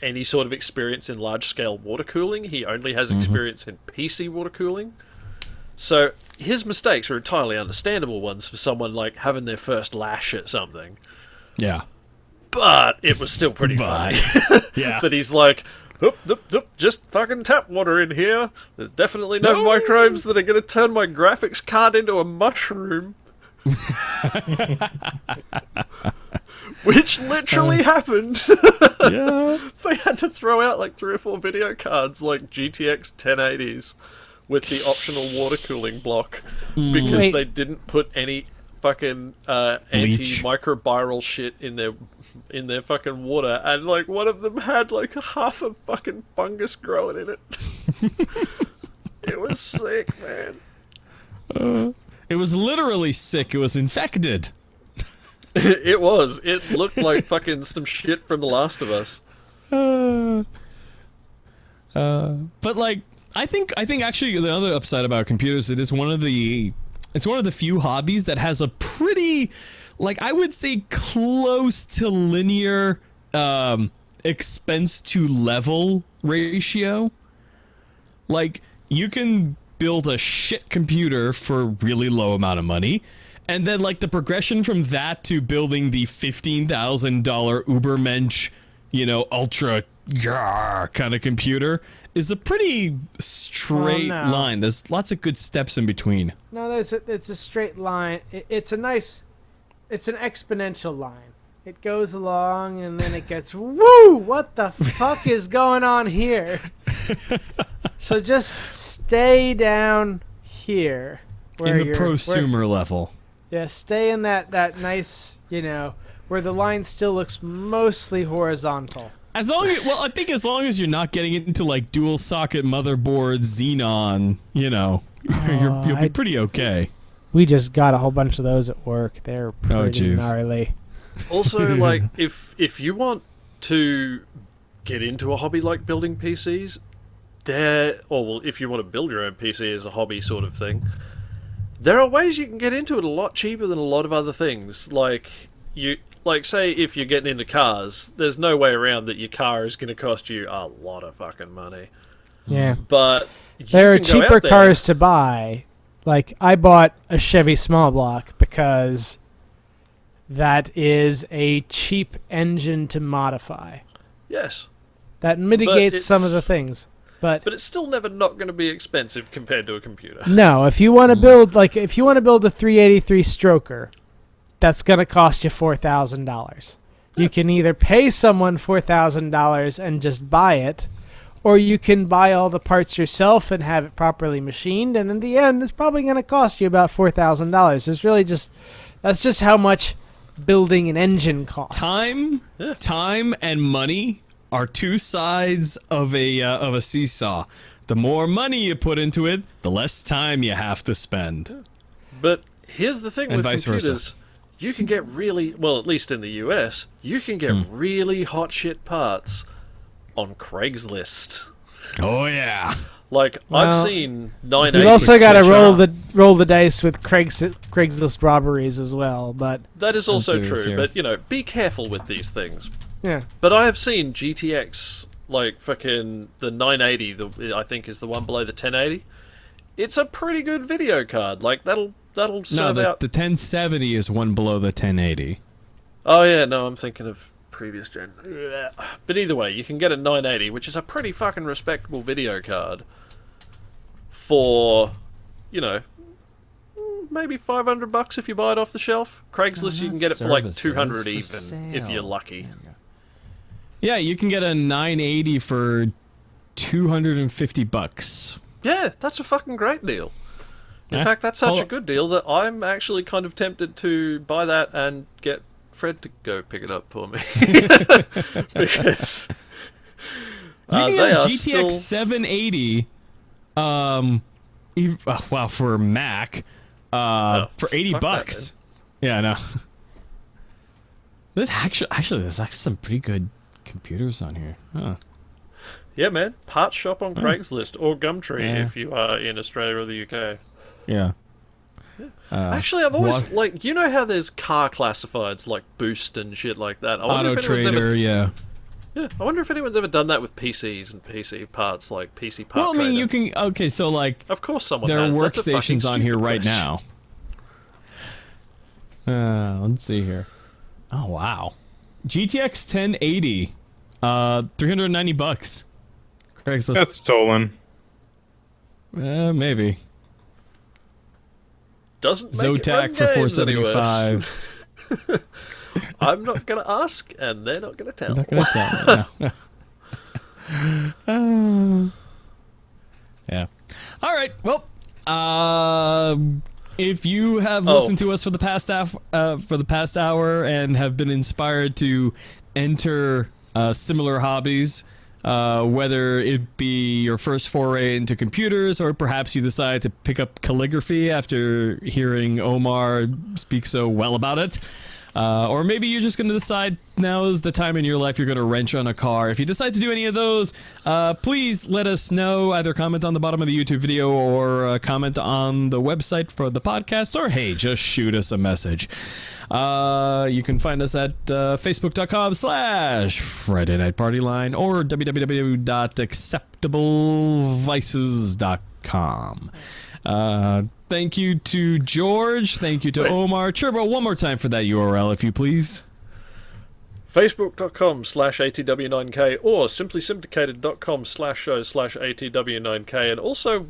any sort of experience in large-scale water cooling. He only has experience in PC water cooling. So his mistakes are entirely understandable ones for someone like having their first lash at something. Yeah. But it was still pretty funny. Yeah. That he's like, just fucking tap water in here. There's definitely no microbes that are going to turn my graphics card into a mushroom. Which literally happened. Yeah. They had to throw out like 3 or 4 video cards, like GTX 1080s, with the optional water cooling block, because they didn't put any fucking anti-microbial shit in their fucking water, and like one of them had like half a fucking fungus growing in it. It was sick, man. It was literally sick. It was infected. It was. It looked like fucking some shit from The Last of Us. But like, I think actually the other upside about computers, it's one of the few hobbies that has a pretty, like, I would say close to linear expense to level ratio. Like, you can build a shit computer for a really low amount of money, and then like the progression from that to building the $15,000 Ubermensch, you know, ultra kind of computer is a pretty straight line. There's lots of good steps in between. No, it's a straight line. It's an exponential line. It goes along and then it gets, woo! What the fuck is going on here? So just stay down here. In the prosumer level. Yeah, stay in that nice, you know, where the line still looks mostly horizontal. I think as long as you're not getting into like dual socket motherboard Xenon, you know, you'll be pretty okay. We just got a whole bunch of those at work. They're pretty gnarly. Also, like, if you want to get into a hobby like building PCs, if you want to build your own PC as a hobby sort of thing, there are ways you can get into it a lot cheaper than a lot of other things. Like, say if you're getting into cars, there's no way around that your car is going to cost you a lot of fucking money. Yeah. But there are cheaper cars to buy. Like, I bought a Chevy small block because that is a cheap engine to modify. Yes. That mitigates some of the things. But it's still never not going to be expensive compared to a computer. No, if you want to build a 383 stroker, that's going to cost you $4,000. You can either pay someone $4,000 and just buy it, or you can buy all the parts yourself and have it properly machined, and in the end, it's probably going to cost you about $4,000. It's really that's just how much building an engine costs. Time and money are two sides of a seesaw. The more money you put into it, the less time you have to spend. But Here's the thing And with vice computers. versa. You can get really, well, at least in the US, you can get really hot shit parts on Craigslist. Oh yeah. Like, Well, I've seen 980. You've also got to which roll the dice with Craigslist robberies as well. But That is also That's true, here. but, you know, be careful with these things. yeah, But I have seen GTX, like, fucking the 980, I think is the one below the 1080. It's a pretty good video card. Like, that'll No, serve the out... 1070 is one below the 1080. Oh, yeah, no, I'm thinking of previous gen. But either way, you can get a 980, which is a pretty fucking respectable video card for, you know, maybe $500 if you buy it off the shelf. Craigslist, you can get it for like $200 even, if you're lucky. Yeah, you can get a 980 for $250. Yeah, that's a fucking great deal. In Yeah. fact, that's such Hold a on. good deal that I'm actually kind of tempted to buy that and get Fred to go pick it up for me. Because You can they get a are GTX still... 780, wow, for Mac, for 80 fuck that, bucks. Yeah, I know. There's actually, there's like some pretty good computers on here. Huh. Yeah, man. Parts shop on Craigslist or Gumtree Yeah. if you are in Australia or the UK. Yeah. Actually, I've always, what- like, you know how there's car classifieds like Boost and shit like that? I wonder Auto if anyone's Trader, yeah. Yeah, I wonder if anyone's ever done that with PCs and PC parts, like PC part Well, I mean, trader. you can. Okay, so like Of course someone there are has. That's a fucking workstations on here stupid right question. now. Let's see here. Oh wow, GTX 1080, $390. That's Craigslist. stolen. Maybe. Doesn't make it run Zotac for games any worse. $475. I'm not going to ask, and they're not going to tell. I'm not gonna tell. No. Yeah. All right. Well, if you have listened to us for the past hour and have been inspired to enter similar hobbies, whether it be your first foray into computers or perhaps you decide to pick up calligraphy after hearing Omar speak so well about it. Or maybe you're just going to decide now is the time in your life you're going to wrench on a car. If you decide to do any of those, please let us know. Either comment on the bottom of the YouTube video or comment on the website for the podcast. Or, hey, just shoot us a message. You can find us at facebook.com/Friday Night Party Line or www.acceptablevices.com. Thank you to George. Thank you to Omar. Turbo, one more time for that URL, if you please. Facebook.com/ATW9K or simplysyndicated.com/show/ATW9K. And also,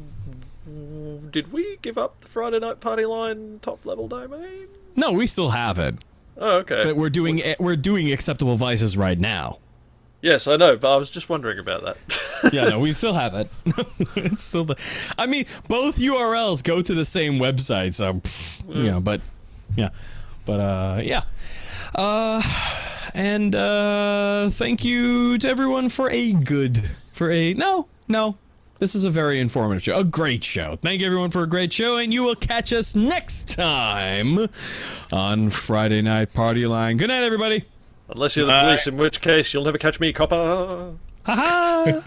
did we give up the Friday Night Party Line top level domain? No, we still have it, Oh, okay. but we're doing Acceptable Vices right now. Yes, I know, but I was just wondering about that. Yeah, no, we still have it. It's still I mean, both URLs go to the same website, so you know. But yeah, yeah. And thank you to everyone for no. This is a very informative show, a great show. Thank you everyone for a great show, and you will catch us next time on Friday Night Party Line. Good night, everybody. Unless you're the police, in which case you'll never catch me, copper. Ha ha.